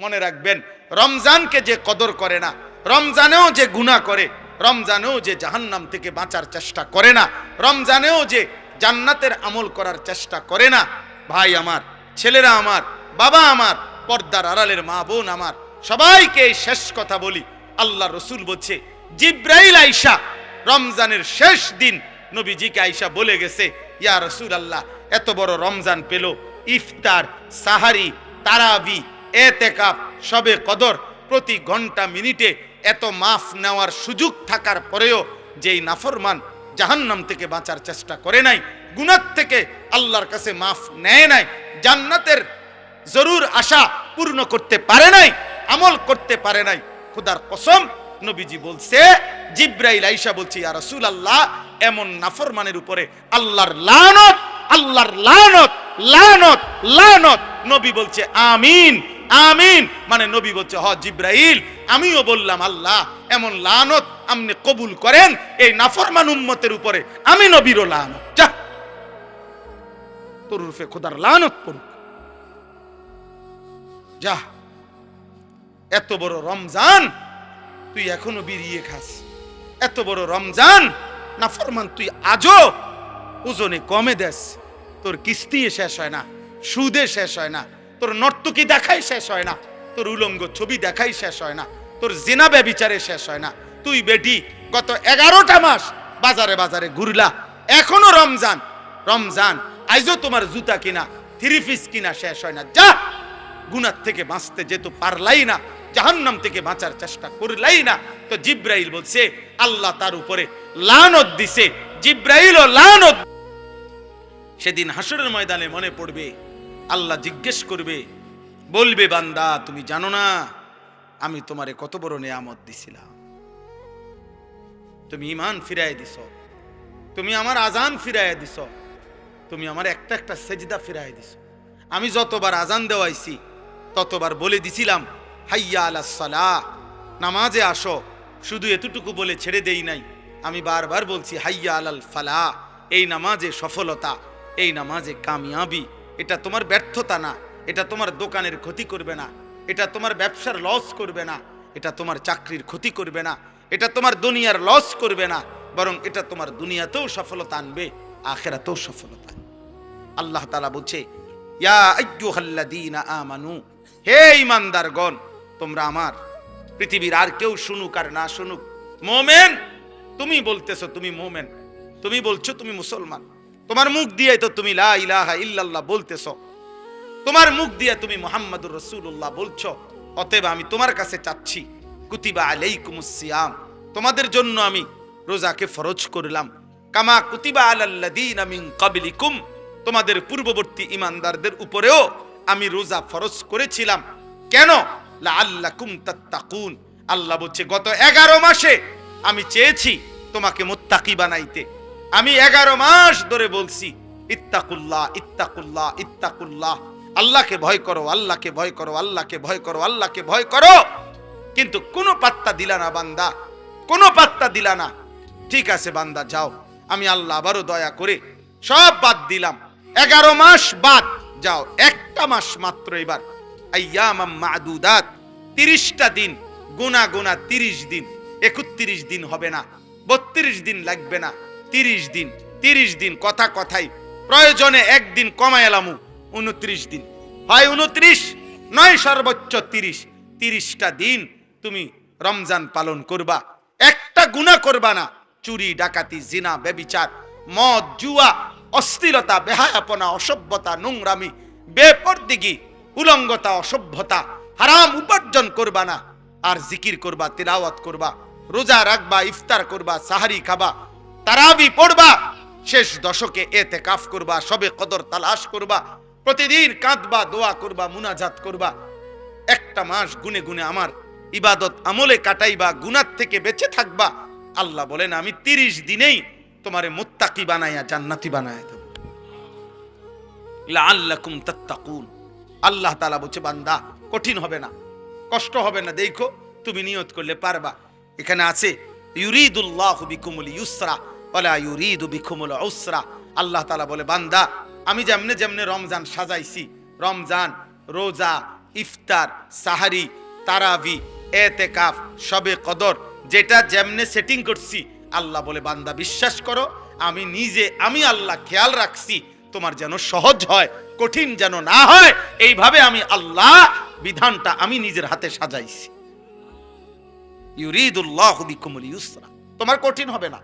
মনে রাখবেন, রমজানকে যে কদর করে না, রমজানেও যে গুনাহ করে, রমজানেও যে জাহান্নাম থেকে বাঁচার চেষ্টা করে না, রমজানেও যে জান্নাতের আমল করার চেষ্টা করে না, ভাই আমার, ছেলেরা আমার, বাবা আমার, পর্দার আড়ালের মা বোন আমার, সবাইকে এই শেষ কথা বলি। আল্লাহ রসুল বলছে, জিব্রাইল আইসা রমজানের শেষ দিন নবীজিকে আইসা বলে গেছে, ইয়া রসুল আল্লাহ, এত বড় রমজান পেল, ইফতার, সাহারি, তারাবি, এতেকাফ, শবে কদর, প্রতি ঘন্টা মিনিটে এত মাফ নেওয়ার সুযোগ থাকার পরেও যেই নাফরমান জাহান্নাম থেকে বাঁচার চেষ্টা করে নাই, গুনাহ থেকে আল্লাহর কাছে মাফ নেয় নাই, জান্নাতের জরুর আশা পূর্ণ করতে পারে নাই, আমল করতে পারে নাই, খোদার কসম নবীজি বলছে, জিব্রাইল আইসা বলছে, ইয়া রাসূলুল্লাহ, এমন নাফরমানের উপরে আল্লাহর লানত, আল্লাহর লানত, লানত, লানত। নবী বলছে আমিন, আমিন। মানে নবী বলছে, হ জিব্রাইল, আমিও বললাম আল্লাহ এমন লানত আপনি কবুল করেন এই নাফরমান উম্মতের উপরে, আমি নবীরও লানত, যা তোর রূপে খোদার লানত পড়ুক, যা। এত বড় রমজান তুই এখনো বিড়িয়ে খাস, এত বড় রমজান নাফরমান তুই আজও ওজনে কমে দেস, তোর কিস্তি শেষ হয় না, সুদে শেষ হয় না, তোর নর্তকী দেখাই শেষ হয় না, তোর উলঙ্গ ছবি দেখাই শেষ হয় না, তোর জিনা ব্যভিচারে শেষ হয় না। তুই বেটি গত 11টা মাস বাজারে বাজারে ঘুরলা, এখনো রমজান, রমজান আইজও তোমার জুতা কিনা, থ্রি পিস কিনা শেষ হয় না, যা। গুনাহ থেকে বাঁচতে যেহেতু পারলাই না, জাহান্নাম থেকে বাঁচার চেষ্টা করলাই না, তো জিব্রাইল বলছে আল্লাহ তার উপরে লানত দিছে, জিব্রাইলও লানত। সেদিন হাসরের ময়দানে মনে পড়বে, আল্লাহ জিজ্ঞেস করবে, বলবে, বান্দা তুমি জানো না আমি তোমারে কত বড় নেয়ামত দিছিলাম, তুমি ঈমান ফিরায় দিছ, তুমি আমার আজান ফিরায় দিছ, তুমি আমার একটা একটা সেজদা ফিরায় দিছ। আমি যতবার আজান দেওয়াইছি ততবার বলে দিছিলাম হাইয়া আলাস সালাহ, নামাজে আসো, শুধু এতটুকু বলে ছেড়ে দেই নাই, আমি বারবার বলছি হাইয়া আলাল ফালাহ, এই নামাজে সফলতা, এই নামাজে কামিয়াবি। এটা তোমার ব্যর্থতা না, এটা তোমার দোকানের ক্ষতি করবে না, এটা তোমার ব্যবসার লস করবে না, এটা তোমার চাকরির ক্ষতি করবে না, এটা তোমার দুনিয়ার লস করবে না, বরং এটা তোমার দুনিয়াতেও সফলতা আনবে, আখিরাতেও সফলতা। আল্লাহ তাআলা বলছে, ইয়া আইয়ুহাল্লাযীনা আমানু, হে ঈমানদারগণ, তোমরা আমার, পৃথিবীর আর কেউ শুনুক আর না শুনুক, মুমিন, তুমি বলতেছো তুমি মুমিন, তুমি বলছো তুমি মুসলমান, তোমার মুখ দিয়ে তো তুমি লা ইলাহা ইল্লাল্লাহ বলতেছো, তোমার মুখ দিয়ে তুমি মুহাম্মাদুর রাসূলুল্লাহ বলছো, অতএব আমি তোমার কাছে চাচ্ছি, কুতিবা আলাইকুমুস সিয়াম, তোমাদের জন্য আমি রোজাকে ফরজ করলাম, কামা কুতিবা আলাল্লাযীনা মিন ক্বাবলিকুম, তোমাদের পূর্ববর্তী ঈমানদারদের উপরেও আমি রোজা ফরজ করেছিলাম। কেন? লাআল্লাকুম তাত্তাকুন। আল্লাহ বলছে, গত 11 মাসে আমি চেয়েছি তোমাকে মুত্তাকি বানাইতে, আমি 11 মাস ধরে বলছি ইত্তাকুল্লাহ, ইত্তাকুল্লাহ, ইত্তাকুল্লাহ, আল্লাহকে ভয় করো, আল্লাহকে ভয় করো, আল্লাহকে ভয় করো, আল্লাহকে ভয় করো, কিন্তু কোনো পাত্তা দিলা না বান্দা, কোনো পাত্তা দিলা না। ঠিক আছে বান্দা, যাও, আমি আল্লাহ আবারও দয়া করে সব বাদ দিলাম, 11 মাস বাদ, যাও, একটা মাস মাত্র এবার, আইয়ামাম মাদুদাত, 30টা দিন, গোনা গোনা 30 দিন, 31 দিন হবে না, 32 দিন লাগবে না, 30 দিন, 30 দিন, কথা কথাই, প্রয়োজনে একদিন কমায় এলামু, 29 দিন, হয় 29 নয় সর্বোচ্চ 30, 30টা দিন তুমি রমজান পালন করবা, একটা গুনাহ করবা না, চুরি, ডাকাতি, জিনা, ব্যভিচার, মদ, জুয়া, অশ্লীলতা, বেহায়াপনা, অসভ্যতা, নোংরামি, বেপরদিগি, উলঙ্গতা, অসভ্যতা, হারাম উপার্জন করবা না, আর জিকির করবা, তিলাওয়াত করবা, রোজা রাখবা, ইফতার করবা, সাহারি খাবা, তারাবি পড়বা, শেষ দশকে এতেকাফ করবা, শবে কদর তালাশ করবা, প্রতিদিন কাঁদবা, দোয়া করবা, মুনাজাত করবা, একটা মাস গুনে গুনে আমার ইবাদত আমলে কাটাইবা, গুনাহ থেকে বেঁচে থাকবা। আল্লাহ বলেন, আমি 30 দিনেই তোমারে মুত্তাকি বানাইয়া জান্নাতি বানাইয়া দেব, লাআল্লাকুম তাত্তাকুন। আল্লাহ তাআলা বলছে, বান্দা কঠিন হবে না, কষ্ট হবে না, দেখো তুমি নিয়ত করলে পারবা। এখানে আছে ইউরিদুল্লাহু বিকুমুল ইউসরা ওয়ালা ইউরিদু বিকুমুল উসরা। আল্লাহ তাআলা বলে, বান্দা আমি যেমনে যেমনে রমজান সাজাইছি, রমজান, রোজা, ইফতার, সাহারি, তারাবি, এতেকাফ, শবে কদর, যেটা যেমনে সেটিং করছি, আল্লাহ বলে বান্দা বিশ্বাস করো আমি আল্লাহ খেয়াল রাখছি তোমার যেন সহজ হয়, কঠিন যেন না হয়। এইভাবে আমি আল্লাহ বিধানটা আমি নিজের হাতে সাজাইছি। ইউরিদুল্লাহু বিকুমুল ইউসরা, তোমার কঠিন হবে না,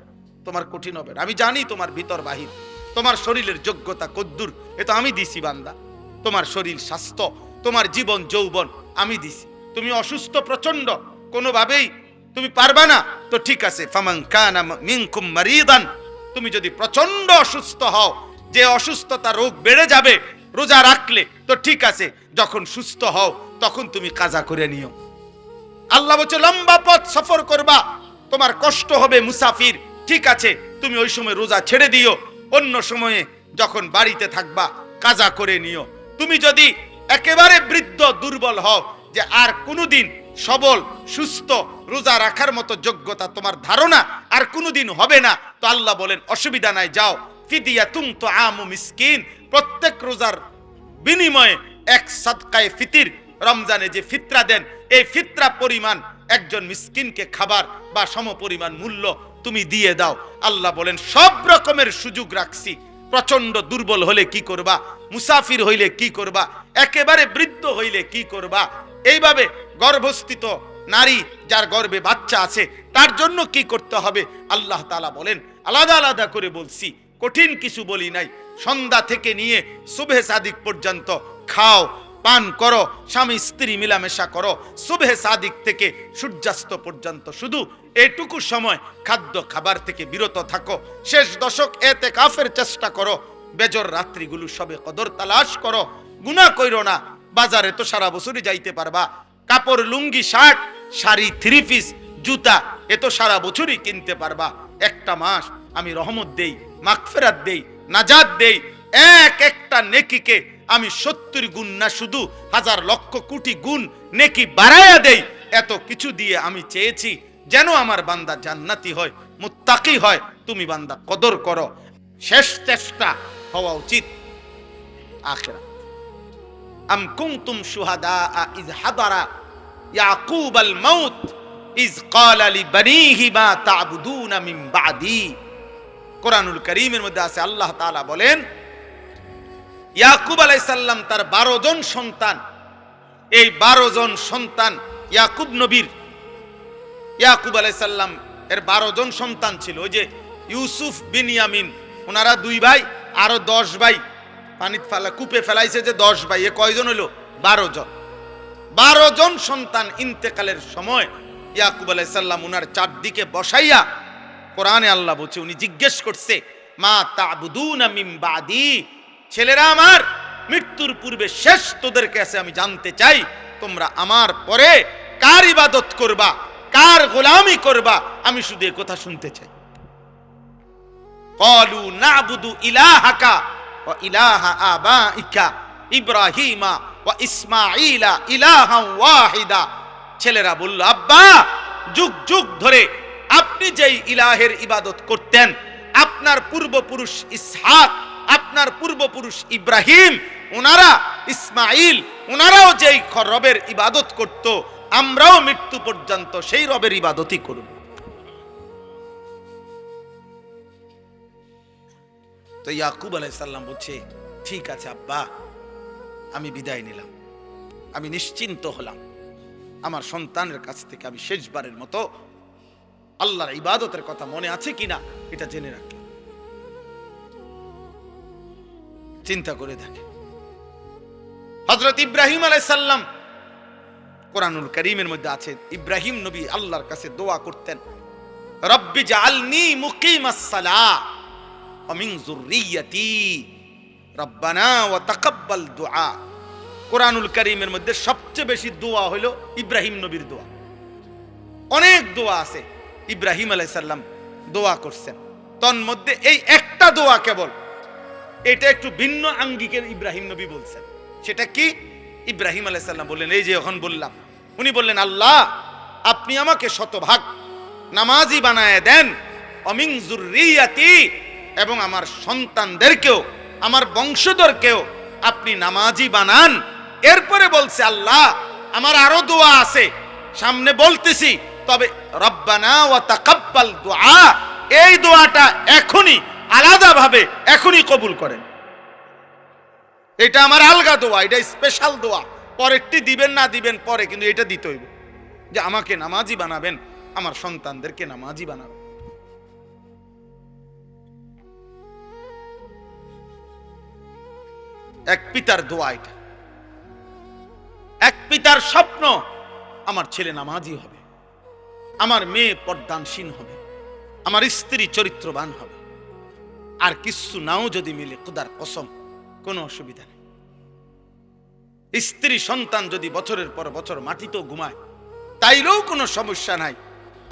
তোমার কঠিন হবে না। আমি জানি তোমার ভিতর বাহির, তোমার শরীরের যোগ্যতা কদ্দুর, এ তো আমি দিছি বান্দা। তোমার শরীর স্বাস্থ্য, তোমার জীবন যৌবন আমি দিছি। তুমি অসুস্থ প্রচন্ড, কোনোভাবেই তুমি পারবা না, তো ঠিক আছে, ফামান কানা মিনকুম মারিদান, তুমি যদি প্রচন্ড অসুস্থ হও, যে অসুস্থতা রোগ বেড়ে যাবে রোজা রাখলে, তো ঠিক আছে, যখন সুস্থ হও তখন তুমি কাজা করে নিও। আল্লাহ বলছে লম্বা পথ সফর করবা, তোমার কষ্ট হবে, মুসাফির, ঠিক আছে, তুমি ওই সময় রোজা ছেড়ে দিও, অন্য সময়ে যখন বাড়িতে থাকবা কাজা করে নিও। তুমি যদি একেবারে বৃদ্ধ দুর্বল হও, যে আর কোনোদিন সবল সুস্থ রোজা রাখার মতো যোগ্যতা তোমার ধারণা আর কোনোদিন হবে না, তো আল্লাহ বলেন অসুবিধা নাই, যাও ফিদিয়াতুম তুআমু মিসকিন, প্রত্যেক রোজার বিনিময়ে এক সাদকায়ে ফিতির, রমজানে যে ফিতরা দেন, এই ফিতরা পরিমাণ একজন মিসকিনকে খাবার বা সমপরিমাণ মূল্য তুমি দিয়ে দাও। আল্লাহ বলেন সব রকমের সুযোগ রাখছি। প্রচন্ড দুর্বল হলে কি করবা, মুসাফির হইলে কি করবা, একেবারে বৃদ্ধ হইলে কি করবা, এইভাবে গর্ভস্থিত নারী যার গর্ভে বাচ্চা আছে তার জন্য কি করতে হবে, আল্লাহ তাআলা বলেন আলাদা আলাদা করে বলছি, কঠিন কিছু বলি নাই। সন্ধ্যা থেকে নিয়ে সুবহে সাদিক পর্যন্ত খাও, পান করো, স্বামী স্ত্রী মিলামেশা করো, সুবহে সাদিক থেকে সূর্যাস্ত পর্যন্ত শুধু এটুকু সময় খাদ্য খাবার থেকে বিরত থাকো। শেষ দশক এতেকাফের চেষ্টা করো, বেজর রাত্রিগুলো সবে কদর তালাশ করো, গুনাহ কইরো না। বাজারে তো সারা বছরই যাইতে পারবা, কাপড় লুঙ্গি শার্ট শাড়ি থ্রি পিস জুতা এ তো সারা বছরই কিনতে পারবা। একটা মাস আমি রহমত দেই, মাগফিরাত দেই, নাজাত দেই, এক একটা নেকিকে আমি 70 গুণ না শুধু হাজার লক্ষ কোটি গুণ নেকি বাড়ায়া দেই। এত কিছু দিয়ে আমি চেয়েছি যেন আমার বান্দা জান্নাতি হয়, মুত্তাকি হয়। তুমি বান্দা কদর করো। শেষ চেষ্টা হওয়া উচিত আখিরাত। আম কুনতুম শুহাদা ইয হাদারা ইয়াকুব আল মাউত ইয ক্বালা লিবানিহি মা তা'বুদুনা মিন বা'দি। কোরআনুল কারীমের মধ্যে আছে, আল্লাহ তাআলা বলেন ইয়াকুব আলাইহিস সালাম তার 12 জন সন্তান, এই 12 জন সন্তান ইয়াকুব নবীর, ইয়াকুব আলাইহিস সালাম এর 12 জন সন্তান ছিল। ওই যে ইউসুফ বিনয়ামিন, ওনারা 2 ভাই, আরো 10 ভাই পানিতে ফেলা কূপে ফেলাইছে, যে 10 ভাই, এ কয়জন হলো 12 জন। 12 জন সন্তান ইন্তেকালের সময় ইয়াকুব আলাইহিস সালাম ওনার চারদিকে বসাইয়া, কোরআনে আল্লাহ বলছে, উনি জিজ্ঞেস করছে মা তা'বুদুনা মিন বাদি, ছেলেরা আমার, মৃত্যুর পূর্বে শেষ তোদের কাছে আমি জানতে চাই তোমরা আমার পরে কার ইবাদত করবা, কার গোলামি করবা, আমি শুধু এই কথা শুনতে চাই। ক্বালু না'বুদু ইলাহাকা ওয়া ইলাহা আবাইকা ইব্রাহিমা ওয়া ইসমাঈলা ইলাহান ওয়াহিদা। ছেলেরা বলল, আব্বা, যুগ যুগ ধরে আপনি যেই ইলাহের ইবাদত করতেন, আপনার পূর্বপুরুষ ইসহাক, আপনার পূর্বপুরুষ ইব্রাহিম, ওনারা ইসমাইল, ওনারাও যেই রবের ইবাদত করত, আমরাও মৃত্যু পর্যন্ত সেই রবের ইবাদতই করব। তো ইয়াকুব আলাইহিস সালাম বলছে, ঠিক আছে আব্বা, আমি বিদায় নিলাম, আমি নিশ্চিন্ত হলাম, আমার সন্তানের কাছ থেকে আমি শেষবারের মতো আল্লাহর ইবাদতের কথা মনে আছে কিনা এটা জেনে রাখলাম। চিন্তা করে দেখে হযরত ইব্রাহিম আলাইহিস সালাম, কোরআনুল কারীমের মধ্যে আছে, ইব্রাহিম নবী আল্লাহর কাছে দোয়া করতেন, রব্বি জাআলনি মুকিমাস সালাহ ওয়া মিন যুররিয়্যাতি রব্বানা ওয়া তাকাব্বাল দুআ। কোরআনুল কারীমের মধ্যে সবচেয়ে বেশি দোয়া হলো ইব্রাহিম নবীর দোয়া। অনেক দোয়া আছে, ইব্রাহিম আলাইহিস সালাম দোয়া করছেন, তন মধ্যে এই একটা দোয়া কেবল, এটা একটু ভিন্ন আঙ্গিকের ইব্রাহিম নবী বলছেন। সেটা কি? ইব্রাহিম আলাইহিস সালাম বললেন, এই যে এখন বললাম, উনি বললেন, আল্লাহ আপনি আমাকে শতভাগ নামাজি বানায় দেন, অমিন যুররিয়াতি, এবং আমার সন্তানদেরকেও, আমার বংশধরকেও আপনি নামাজি বানান। এরপরে বলছে আল্লাহ আমার আরো দোয়া আছে সামনে বলতেছি, তবে রব্বানা ওয়া তাকাব্বাল দুআ, এই দোয়াটা এখনই আলাদাভাবে এখনই কবুল করেন। এটা আমার আলগা দোয়া, এটা স্পেশাল দোয়া, পরেরটি দিবেন না দিবেন পরে, কিন্তু এটা দিতে হইব যে আমাকে নামাজি বানাবেন, আমার সন্তানদেরকে নামাজি বানাবেন। এক পিতার দোয়া এটা, এক পিতার স্বপ্ন আমার ছেলে নামাজি হবে, আমার মেয়ে পর্দানসীন হবে, আমার স্ত্রী চরিত্রবান হবে। আর কিছু নাও যদি মিলে খোদার কসম কোনো অসুবিধা নেই। স্ত্রী সন্তান যদি বছরের পর বছর মাটিতেও ঘুমায় তাইলেও কোনো সমস্যা নাই।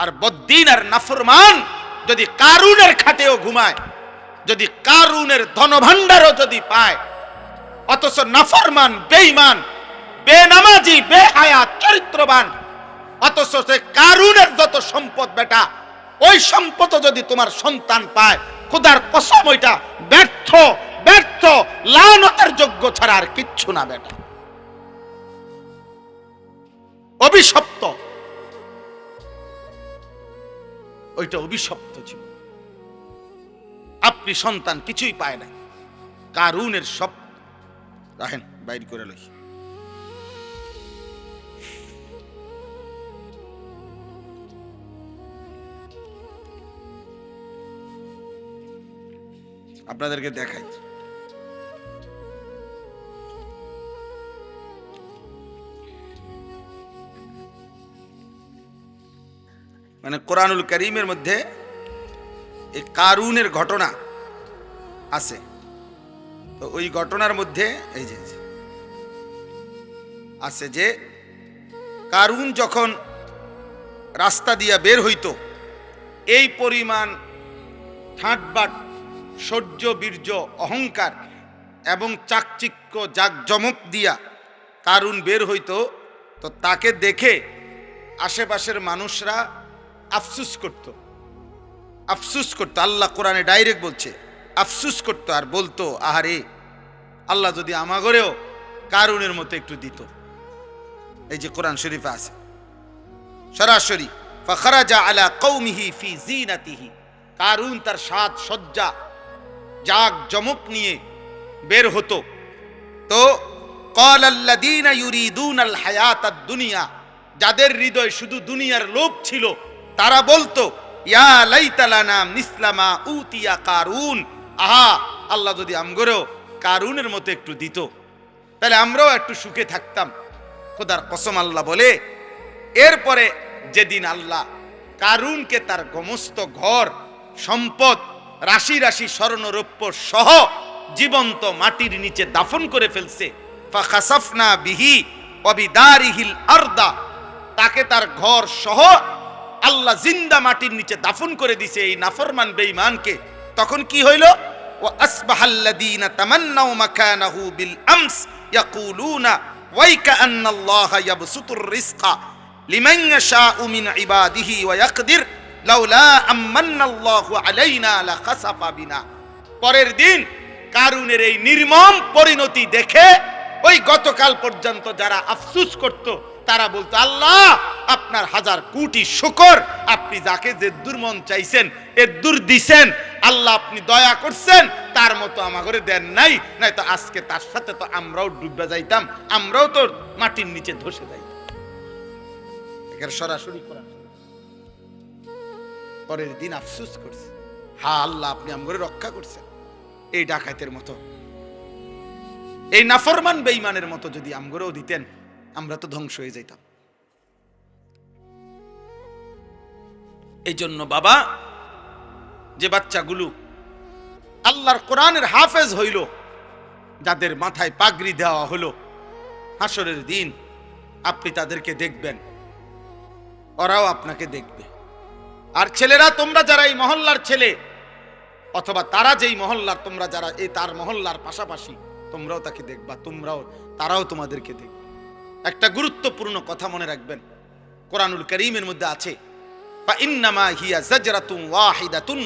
আর বদ্দিন আর নাফরমান যদি কারুনের খাটেও ঘুমায়, যদি কারুনের ধনভাণ্ডারও যদি পায়, অথচ নাফরমান, বেঈমান, বেনামাজি, বেহায়া, চরিত্রবান, অথচ সে কারুনের যত সম্পদ বেটা, ওই সম্পদ যদি তোমার সন্তান পায়, খোদার কসম ওইটা ব্যর্থ, ব্যর্থ, লানতের যোগ্য ছাড়া আর কিচ্ছু না বেটা, অভিশপ্ত, ওইটা অভিশপ্ত জীবন। আপনি সন্তান কিছুই পায় না, কারুনের সব রাখেন বাইর করে লই। আপনাদেরকে দেখাই, মানে কোরআনুল কারীমের মধ্যে এই কারুনের ঘটনা আছে। তো ওই ঘটনার মধ্যে এই যে আছে যে কারুন যখন রাস্তা দিয়া বের হইতো, এই পরিমাণ ঠাটবাট, সহ্য, বীর্য, অহংকার এবং চাকচিক্য, জাকজমক দিয়া কারুন বের হইতো, তো তাকে দেখে আশেপাশের মানুষরা আফসুস করত, আফসুস করতো। আল্লাহ কোরআনে ডাইরেক্ট বলছে আফসুস করতো, আর বলতো আহারে আল্লাহ যদি আমাগরেও কারুনের মতো একটু দিত। এই যে কোরআন শরীফে আছে সরাসরি, ফাখরাজা আলা কওমিহি ফি জিনাতিহি, কারুন তার সাজ সজ্জা জাক জমক নিয়ে বের হতো। তো ক্বালাল্লাযীনা ইউরিদুনাল হায়াতাদ দুনিয়া, যাদের হৃদয় শুধু দুনিয়ার লোভ ছিল, তারা বলতো ইয়া লাইতা লানা মিসলা মা উতিয়া কারুন, আহা আল্লাহ যদি আমগরেও কারুনের মতো একটু দিত, তাহলে আমরাও একটু সুখে থাকতাম। খোদার কসম আল্লাহ বলে, এরপরে যেদিন আল্লাহ কারুনকে তার সমস্ত ঘর সম্পদ, রাশি রাশি স্বর্ণরৌপ্য সহ জীবন্ত মাটির নিচে দাফন করে ফেলছে, ফাখাসাফনা বিহি ওয়া বিদারিহিল আরদা, তাকে তার ঘর সহ আল্লাহ জিন্দা মাটির নিচে দাফন করে দিছে এই নাফরমান বেঈমানকে। তখন কি হইল? ওয়া আসবাহাল্লাযীনা তামান্নাউ মাকানাহু বিল আমস ইয়াকুলুনা ওয়াইকা আন্নাল্লাহা ইয়াবসুতুর রিজকা লিমান ইয়াশাউ মিন ইবাদিহি ওয়া ইয়াকদির লাউলা আমান্নাল্লাহু আলাইনা লাখাসাফা বিনা। পরের দিন কারুনের এই নির্মম পরিণতি দেখে ওই গতকাল পর্যন্ত যারা আফসোস করত, তারা বলতো আল্লাহ আপনার হাজার কোটি শুকর, আপনি যাকে যে দুর্মন চাইছেন এ দূর দিছেন, আল্লাহ আপনি দয়া করছেন, তার মতো আমাগরে দেন নাই, নাই তো আজকে তার সাথে তো আমরাও ডুবে যাইতাম, আমরাও তো মাটির নিচে ধসে যাইতাম। এখানে সরাসরি কোরআন। পরের দিন আফসোস করছে, হ্যাঁ আল্লাহ আপনি আমগরে রক্ষা করছেন। এই ডাকাতের মতো, এই নাফরমান বেঈমানের মতো যদি আমগরেও দিতেন, আমরা তো ধ্বংস হয়ে যাইতাম। এই জন্য বাবা, যে বাচ্চাগুলো আল্লাহর কোরআনের হাফেজ হইল, যাদের মাথায় পাগড়ি দেওয়া হলো, হাসরের দিন আপনি তাদেরকে দেখবেন, ওরাও আপনাকে দেখবে। আর ছেলেরা, তোমরা যারা এই মহল্লার ছেলে, অথবা তারা যেই মহল্লার, তোমরা যারা এই তার মহল্লার পাশাপাশি, তোমরাও তাকে দেখবা, তারাও তোমাদেরকে দেখবে। একটা গুরুত্বপূর্ণ কথা মনে রাখবেন, কোরআনুল কারীমের মধ্যে আছে ফাইন্নামা হিয়া জাজরাতুন ওয়াহিদাতুন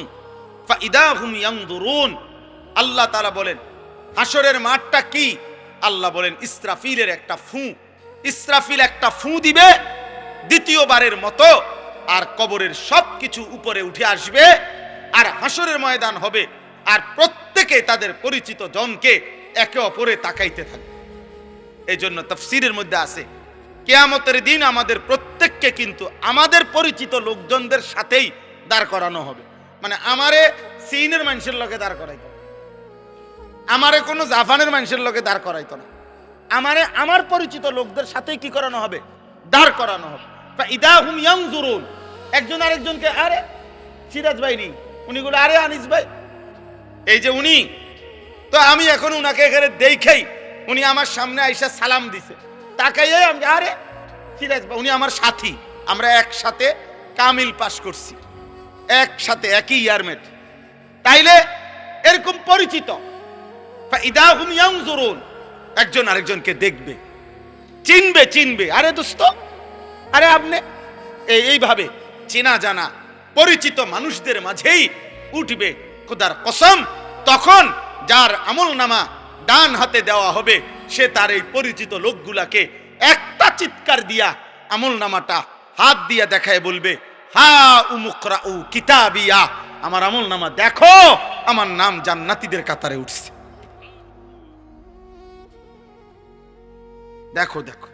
ফাইদা হুম ইয়ানজুরুন। আল্লাহ তাআলা বলেন হাসরের মাঠটা কি? আল্লাহ বলেন ইসরাফিলের একটা ফু, ইসরাফিল একটা ফু দিবে দ্বিতীয়বারের মতো, আর কবরের সবকিছু উপরে উঠে আসবে, আর হাসরের ময়দান হবে, আর প্রত্যেকে তাদের পরিচিত জনকে একে অপরে তাকাইতে থাকবে। এই জন্য তাফসীরের মধ্যে আছে কিয়ামতের দিন আমাদের প্রত্যেককে কিন্তু আমাদের পরিচিত লোকজনদের সাথেই দাঁড় করানো হবে। মানে আমারে চীনের মানুষের লগে দাঁড় করাইতো, আমারে কোনো জাপানের মানুষের লগে দাঁড় করাইতো না, আমারে আমার পরিচিত লোকদের সাথেই কি করানো হবে, দাঁড় করানো হবে। ইদা হুম ইয়ানজুরুন, একজন আরেকজনকে, আরে সিরাজ ভাই নি, উনি গুলো আরে আনিস ভাই, এই যে উনি, তো আমি এখন উনাকে এখানে দেখেই উনি আমার সামনে আইসা সালাম দিছে, তাকাইয়ে আমি, আরে সিরাজ ভাই, উনি আমার সাথী, আমরা একসাথে কামিল পাস করছি, একসাথে একই ইয়ারমেট, তাইলে এরকম পরিচিত। ইদা হুম ইয়ানজুরুন, একজন আরেকজনকে দেখবে, চিনবে চিনবে, আরে দোস্ত, আরে আপনি, এইভাবে চেনা জানা পরিচিত মানুষদের মাঝেই উঠবে খোদার কসম। তখন যার আমল নামা ডান হাতে দেওয়া হবে, সে তার এই পরিচিত লোকগুলাকে একটা চিৎকার দিয়া আমল নামাটা হাত দিয়া দেখায় বলবে, হা উমুকরাউ কিতাবিয়া, আমার আমল নামা দেখো, আমার নাম জান্নাতীদের কাতারে উঠছে, দেখো দেখো।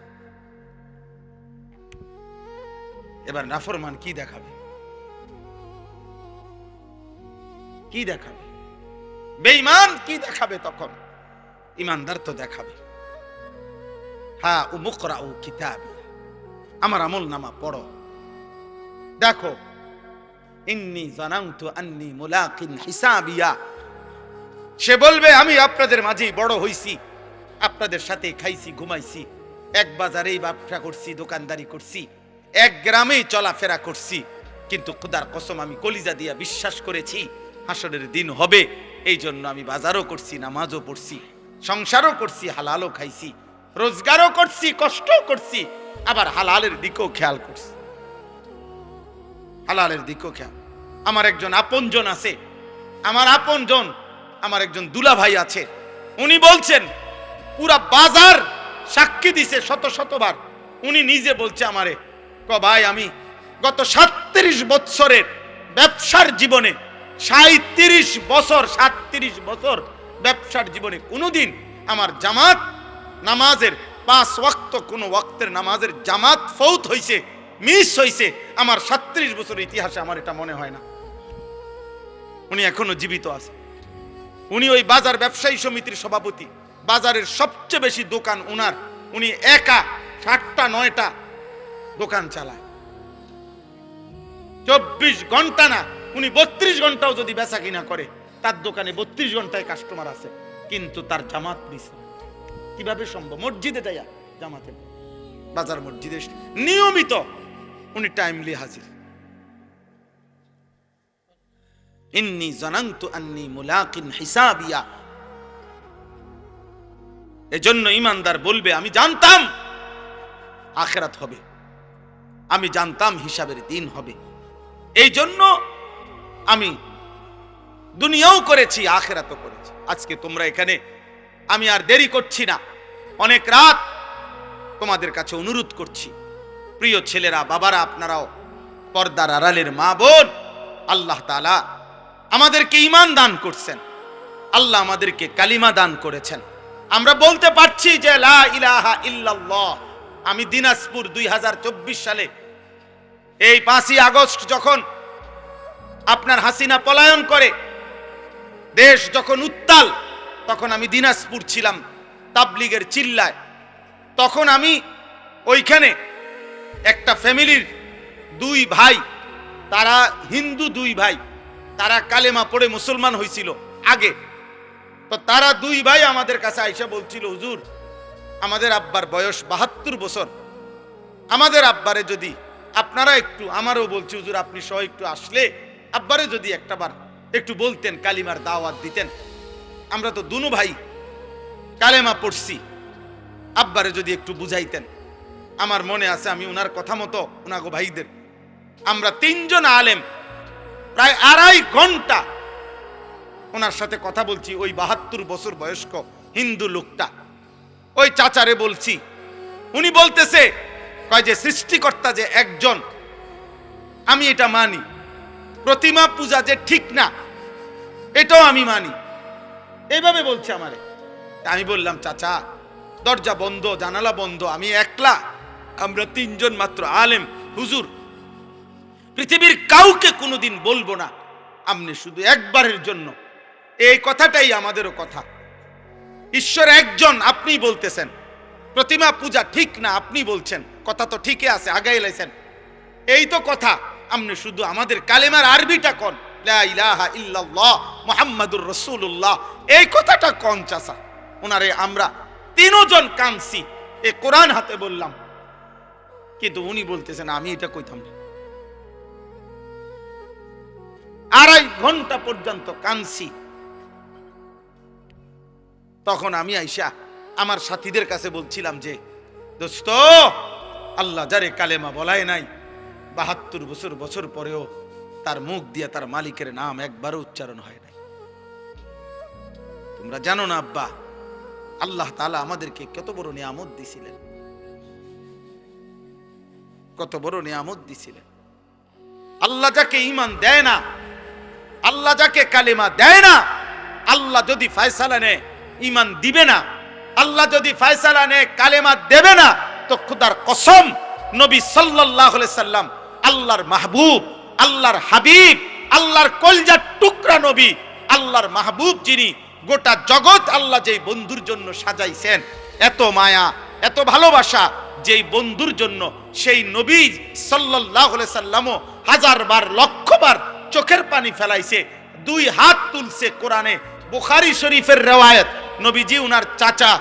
এবার নাফরমান কি দেখাবে, কি দেখাবে, বেঈমান কি দেখাবে? তখন ইমানদার তো দেখাবে, হা উমুকরাউ কিতাবিয়া, আমার আমল নামা পড়ো, দেখো, ইন্নী জানানতু আন্নী মুলাকিন হিসাবিয়া, সে বলবে আমি আপনাদের মাঝেই বড় হইছি, আপনাদের সাথে খাইছি ঘুমাইছি, এক বাজারেই ব্যবসা করছি, দোকানদারি করছি, এক গ্রামেই চলাফেরা করছি, কিন্তু খোদার কসম আমি কলিজা দিয়া বিশ্বাস করেছি হাসরের দিন হবে, এই জন্য আমি বাজারও করছি, নামাজও পড়ছি, সংসারও করছি, হালালও খাইছি, রোজগারও করছি, কষ্টও করছি, আবার হালালের দিকেও খেয়াল করছি, হালালের দিকেও খেয়াল। আমার একজন আপনজন আছে, আমার আপনজন, আমার একজন দুলা ভাই আছে, উনি বলছেন পুরা বাজার সাক্ষী দিছে শত শতবার, উনি নিজে বলছে আমারে, ভাই আমি গত 37 বছরের ব্যবসার জীবনে, 37 বছর ব্যবসার জীবনে কোনোদিন আমার জামাত নামাজের 5 ওয়াক্ত কোন ওয়াক্তের নামাজের জামাত ফৌত হইছে, মিস হইছে, আমার 37 বছরের ইতিহাসে আমার এটা মনে হয় না। উনি এখনো জীবিত আছে, উনি ওই বাজার ব্যবসায়ী সমিতির সভাপতি, বাজারের সবচেয়ে বেশি দোকান উনার, উনি একা 7টা 9টা দোকান চালায়, 24 ঘন্টা না, উনি 32 ঘন্টাও যদি বেচা কিনা করে, তার দোকানে 32 ঘন্টায় কাস্টমার আছে, কিন্তু তার জামাত মিস। কিভাবে সম্ভব? মসজিদে যাইয়া জামাতে, বাজার মসজিদে নিয়মিত উনি টাইমলি হাজির। ইন্নী জানানতু আন্নী মুলাকিন হিসাবিয়া, এজন্য ইমানদার বলবে আমি জানতাম আখিরাত হবে, আমি জানতাম হিসাবের দিন হবে, এই জন্য আমি দুনিয়াও করেছি, আখিরাতও করেছি। আজকে তোমরা এখানে, আমি আর দেরি করছি না, অনেক রাত তোমাদের কাছে অনুরোধ করছি, প্রিয় ছেলেরা, বাবারা, আপনারাও পর্দার আড়ালের মা বোন, আল্লাহ তাআলা আমাদেরকে ঈমান দান করছেন, আল্লাহ আমাদেরকে কালিমা দান করেছেন, আমরা বলতে পারছি যে লা ইলাহা ইল্লাল্লাহ। আমি দিনাজপুর 2024 সালে এই 5ই আগস্ট যখন আপনার হাসিনা পলায়ন করে, দেশ যখন উত্তাল, তখন আমি দিনাজপুর ছিলাম তাবলিগের চিল্লায়, তখন আমি ওইখানে একটা ফ্যামিলির 2 ভাই, তারা হিন্দু 2 ভাই, তারা কালেমা পড়ে মুসলমান হয়েছিল আগে, তো তারা 2 ভাই আমাদের কাছে আইসা বলছিল, হুজুর আমাদের আব্বার বয়স 72 বছর, আমাদের আব্বারে যদি আপনারা একটু, আমারও বলছি হুজুর আপনি সহ একটু আসলে আব্বারে যদি একটাবার একটু বলতেন, কালিমার দাওয়াত দিতেন, আমরা তো দুনো ভাই কালেমা পড়ছি, আব্বারে যদি একটু বুঝাইতেন। আমার মনে আছে আমি উনার কথা মতো, উনাগো ভাইদের আমরা 3 জন আলেম প্রায় 2.5 ঘন্টা ওনার সাথে কথা বলছি, ওই 72 বছর বয়স্ক হিন্দু লোকটা। ওই চাচারে বলছি, উনি বলতেছে কয় যে সৃষ্টিকর্তা যে একজন, আমি এটা মানি, প্রতিমা পূজা যে ঠিক না এটাও আমি মানি, এইভাবে বলছে আমারে। আমি বললাম চাচা দরজা বন্ধ, জানালা বন্ধ, আমি একলা, আমরা তিনজন মাত্র আলেম হুজুর, পৃথিবীর কাউকে কোনোদিন বলবো না, আপনি শুধু একবারের জন্য, এই কথাটাই আমাদেরও কথা। ঈশ্বর একজন, আপনি বলতেছেন প্রতিমা পূজা ঠিক না, আপনি বলছেন, কথা তো ঠিকই আছে, আগাই লাইছেন, এই তো কথা। আপনি শুধু আমাদের কালেমার আরবিটা কোন, লা ইলাহা ইল্লাল্লাহ মুহাম্মাদুর রাসূলুল্লাহ, এই কথাটা কোন চাচা। ওনারে আমরা তিনজন কাঁদছি, এই কোরআন হাতে বললাম, কিন্তু উনি বলতেছেন আমি এটা কইতাম না। 2.5 ঘন্টা পর্যন্ত কাঁদছি। তখন আমি আইসা আমার সাথীদের কাছে বলছিলাম যে দোস্ত, আল্লাহ যারে কালেমা বলায় নাই, 72 বছর পরেও তার মুখ দিয়ে তার মালিকের নাম একবারও উচ্চারণ হয় নাই। তোমরা জানো না আব্বা, আল্লাহ তাআলা আমাদেরকে কত বড় নিয়ামত দিছিলেন, কত বড় নিয়ামত দিছিলেন। আল্লাহ যাকে ঈমান দেয় না, আল্লাহ যাকে কালেমা দেয় না, আল্লাহ যদি ফয়সালা নেয় ঈমান দিবে না, আল্লাহ যদি ফয়সালা নেয় কালেমা দেবে না, তো খোদার কসম নবী সাল্লাল্লাহু আলাইহি সাল্লাম আল্লাহর মাহবুব, আল্লাহর হাবিব, আল্লাহর কলজার টুকরা নবী, আল্লাহর মাহবুব যিনি, গোটা জগৎ আল্লাহ যেই বন্ধুর জন্য সাজাইছেন, এত মায়া এত ভালোবাসা যেই বন্ধুর জন্য, সেই নবী সাল্লাল্লাহু আলাইহি সাল্লামও 1000 বার লক্ষ বার চোখের পানি ফেলাইছে, 2 হাত তুলছে। কোরআনে বুখারী শরীফের রওয়ায়াত, নবীজি উনার চাচা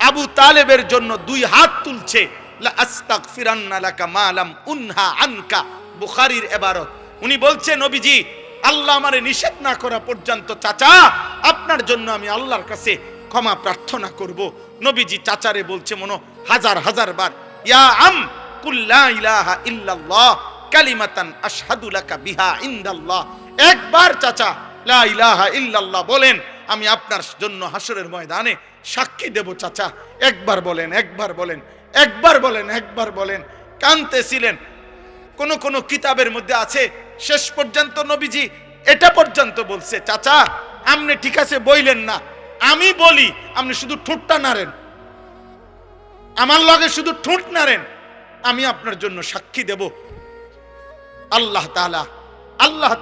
আবু তালেবের জন্য 2 হাত তুলছে, লা আস্তাগফিরান্না লাকা মা লাম উনহা আনকা, বুখারীর ইবারত। উনি বলছে নবীজি আল্লাহ আমারে নিষেধ না করা পর্যন্ত চাচা আপনার জন্য আমি আল্লাহর কাছে ক্ষমা প্রার্থনা করব। নবীজি চাচারে বলছে মনো 1000 বার, ইয়া আম কুল লা ইলাহা ইল্লাল্লাহ কালিমাতান আশহাদু লাকা বিহা ইনদাল্লাহ, একবার চাচা লা ইলাহা ইল্লাল্লাহ বলেন, আমি আপনার জন্য হাসরের ময়দানে সাক্ষী দেব। চাচা একবার বলেন, একবার বলেন, একবার বলেন, একবার বলেন। কাঁদতেছিলেন। কোন কোন কিতাবের মধ্যে আছে শেষ পর্যন্ত নবীজি এটা পর্যন্ত বলছে, চাচা আপনি ঠিক আছে বইলেন না, আমি বলি, আপনি শুধু ঠোঁটটা নাড়েন, আমার লগে শুধু ঠোঁট নাড়েন, আমি আপনার জন্য সাক্ষী দেব। আল্লাহ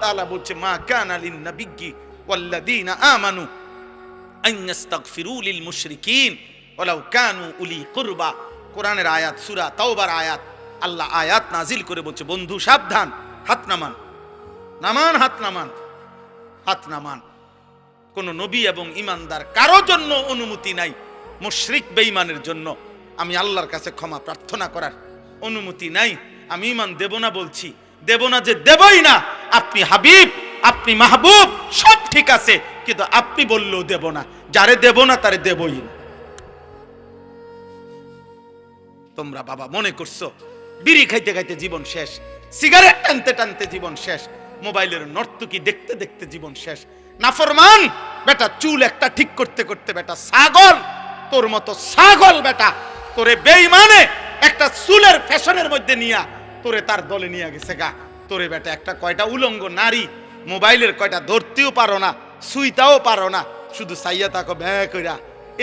তাআলা বলছে, মা কানা লিন নাবিয়্যি ওয়াল্লাযীনা আমানু আন ইস্তাগফিরু লিল মুশরিকিন ওয়ালাউ কানু উলি কুরবা। কোরআনের আয়াত, সূরা তাওবার আয়াত। আল্লাহ আয়াত নাজিল করে বলছে, বন্ধু সাবধান, হাত নামান, নামান, হাত নামান, হাত নামান। কোন নবী এবং ঈমানদার কারো জন্য অনুমতি নাই মুশরিক বেঈমানের জন্য আমি আল্লাহর কাছে ক্ষমা প্রার্থনা করার অনুমতি নাই। আমি ঈমান দেব না বলছি, দেব না যে দেবই না। আপনি হাবিব, আপনি মাহবুব, সব ঠিক আছে, কিন্তু আপনি বললেও দেব না। যারে দেব না তারে দেবই না। তোমরা বাবা মনে করছো বিড়ি খাইতে খাইতে জীবন শেষ, সিগারেট টানতে টানতে জীবন শেষ, মোবাইলের নর্তকী দেখতে দেখতে জীবন শেষ। নাফরমান বেটা, চুল একটা ঠিক করতে করতে বেটা ছাগল, তোর মতো ছাগল বেটা, তোরে বেঈমানে একটা চুলের ফ্যাশনের মধ্যে নিয়া তোরে তার দলে নিয়ে গেছে গা। তোরে বেটা একটা কয়টা উলঙ্গ নারী, মোবাইলের কয়টা ধরতেও পারো না, সুইতাও পারো না, শুধু চাইয়া তাকে ব্যয় কইরা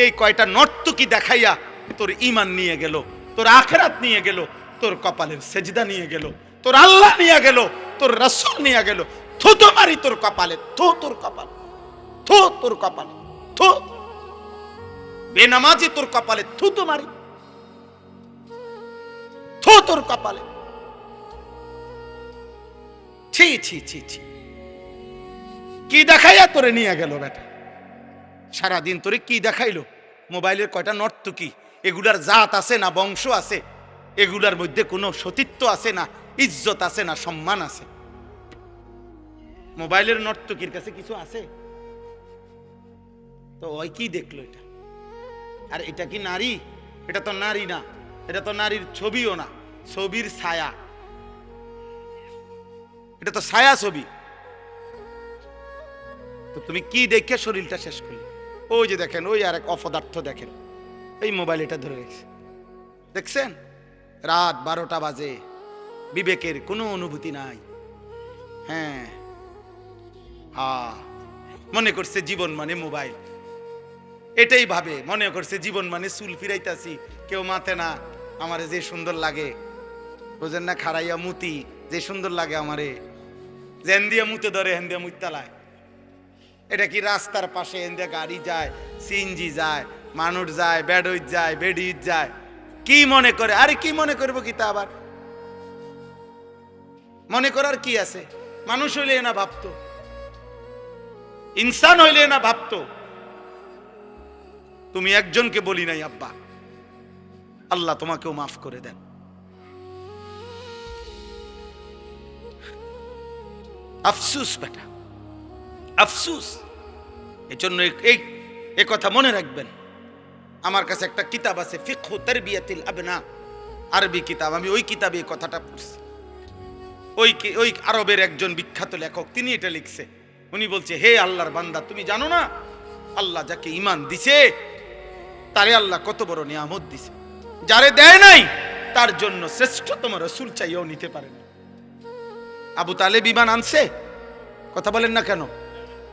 এই কয়টা নর্তকী দেখাইয়া তোর ঈমান নিয়ে গেল, তোর আখিরাত নিয়ে গেল, তোর কপালের সেজদা নিয়ে গেল, তোর আল্লাহ নিয়ে গেল, তোর রাসূল নিয়ে গেল। থু তো মারি তোর কপালে, থু তোর কপাল, থু তোর কপালে, থু বেনামাজি তোর কপালে, থু তো মারি, থু তোর কপালে। ছি ছি ছি ছি, কি দেখাইয়া তোরে নিয়ে গেল বেটা? সারাদিন তোরে কি দেখাইলো? মোবাইলের কয়টা নর্তকী, এগুলার জাত আছে না বংশ আছে? এগুলার মধ্যে কোনো সতীত্ব আছে না, ইজ্জত আছে না, সম্মান আছে? মোবাইলের নর্তকীর কাছে কিছু আছে? তো ওই কি দেখলো এটা? আর এটা কি নারী? এটা তো নারী না, এটা তো নারীর ছবিও না, ছবির ছায়া, এটা তো ছায়া ছবি। তো তুমি কি দেখে শরীরটা শেষ করলে? ওই যে দেখেন, ওই আর এক অপদার্থ দেখেন, এই মোবাইল এটা ধরে রেখেছে, দেখছেন? রাত 12টা বাজে, বিবেকের কোনো অনুভূতি নাই। হ্যাঁ, মনে করছে জীবন মানে মোবাইল, এটাই ভাবে, মনে করছে জীবন মানে চুল ফিরাইতাছি, কেউ মাথে না, আমারে যে সুন্দর লাগে, বুঝেন না, খাড়াইয়া মুতি যে সুন্দর লাগে আমারে, যেন দিয়ে মুতে ধরে হেন দিয়ে মুতালায়। এটা কি রাস্তার পাশে হেন দিয়ে গাড়ি যায়, সিএনজি যায়, মানুষ যায়, বেডউইট যায়, বেডিউইট যায়, কি মনে করে? আরে কি মনে করবো কি তা আবার মনে করার কি আছে? মানুষ হইলে না ভাবতো, ইনসান হইলে না ভাবতো। তুমি একজনকে বলি নাই আব্বা, আল্লাহ তোমাকেও মাফ করে দেন। আফসুস বেটা, আফসুস। এজন্য এই কথা মনে রাখবেন। আমার কাছে একটা কিতাব আছে, ফিকহু তারবিয়াতিল আবনা, আরবি কিতাব। আমি ওই কিতাবে এই কথাটা পড়ছি। ওই আরবের একজন বিখ্যাত লেখক, তিনি এটা লিখছে। উনি বলছে, হে আল্লাহর বান্দা, তুমি জানো না আল্লাহ যাকে ঈমান দিছে তারে আল্লাহ কত বড় নিয়ামত দিছে। যারে দেয় নাই তার জন্য শ্রেষ্ঠতম রাসূল চাইও নিতে পারে না। আবু তালেব ঈমান আনছে, কথা বলেন না কেন?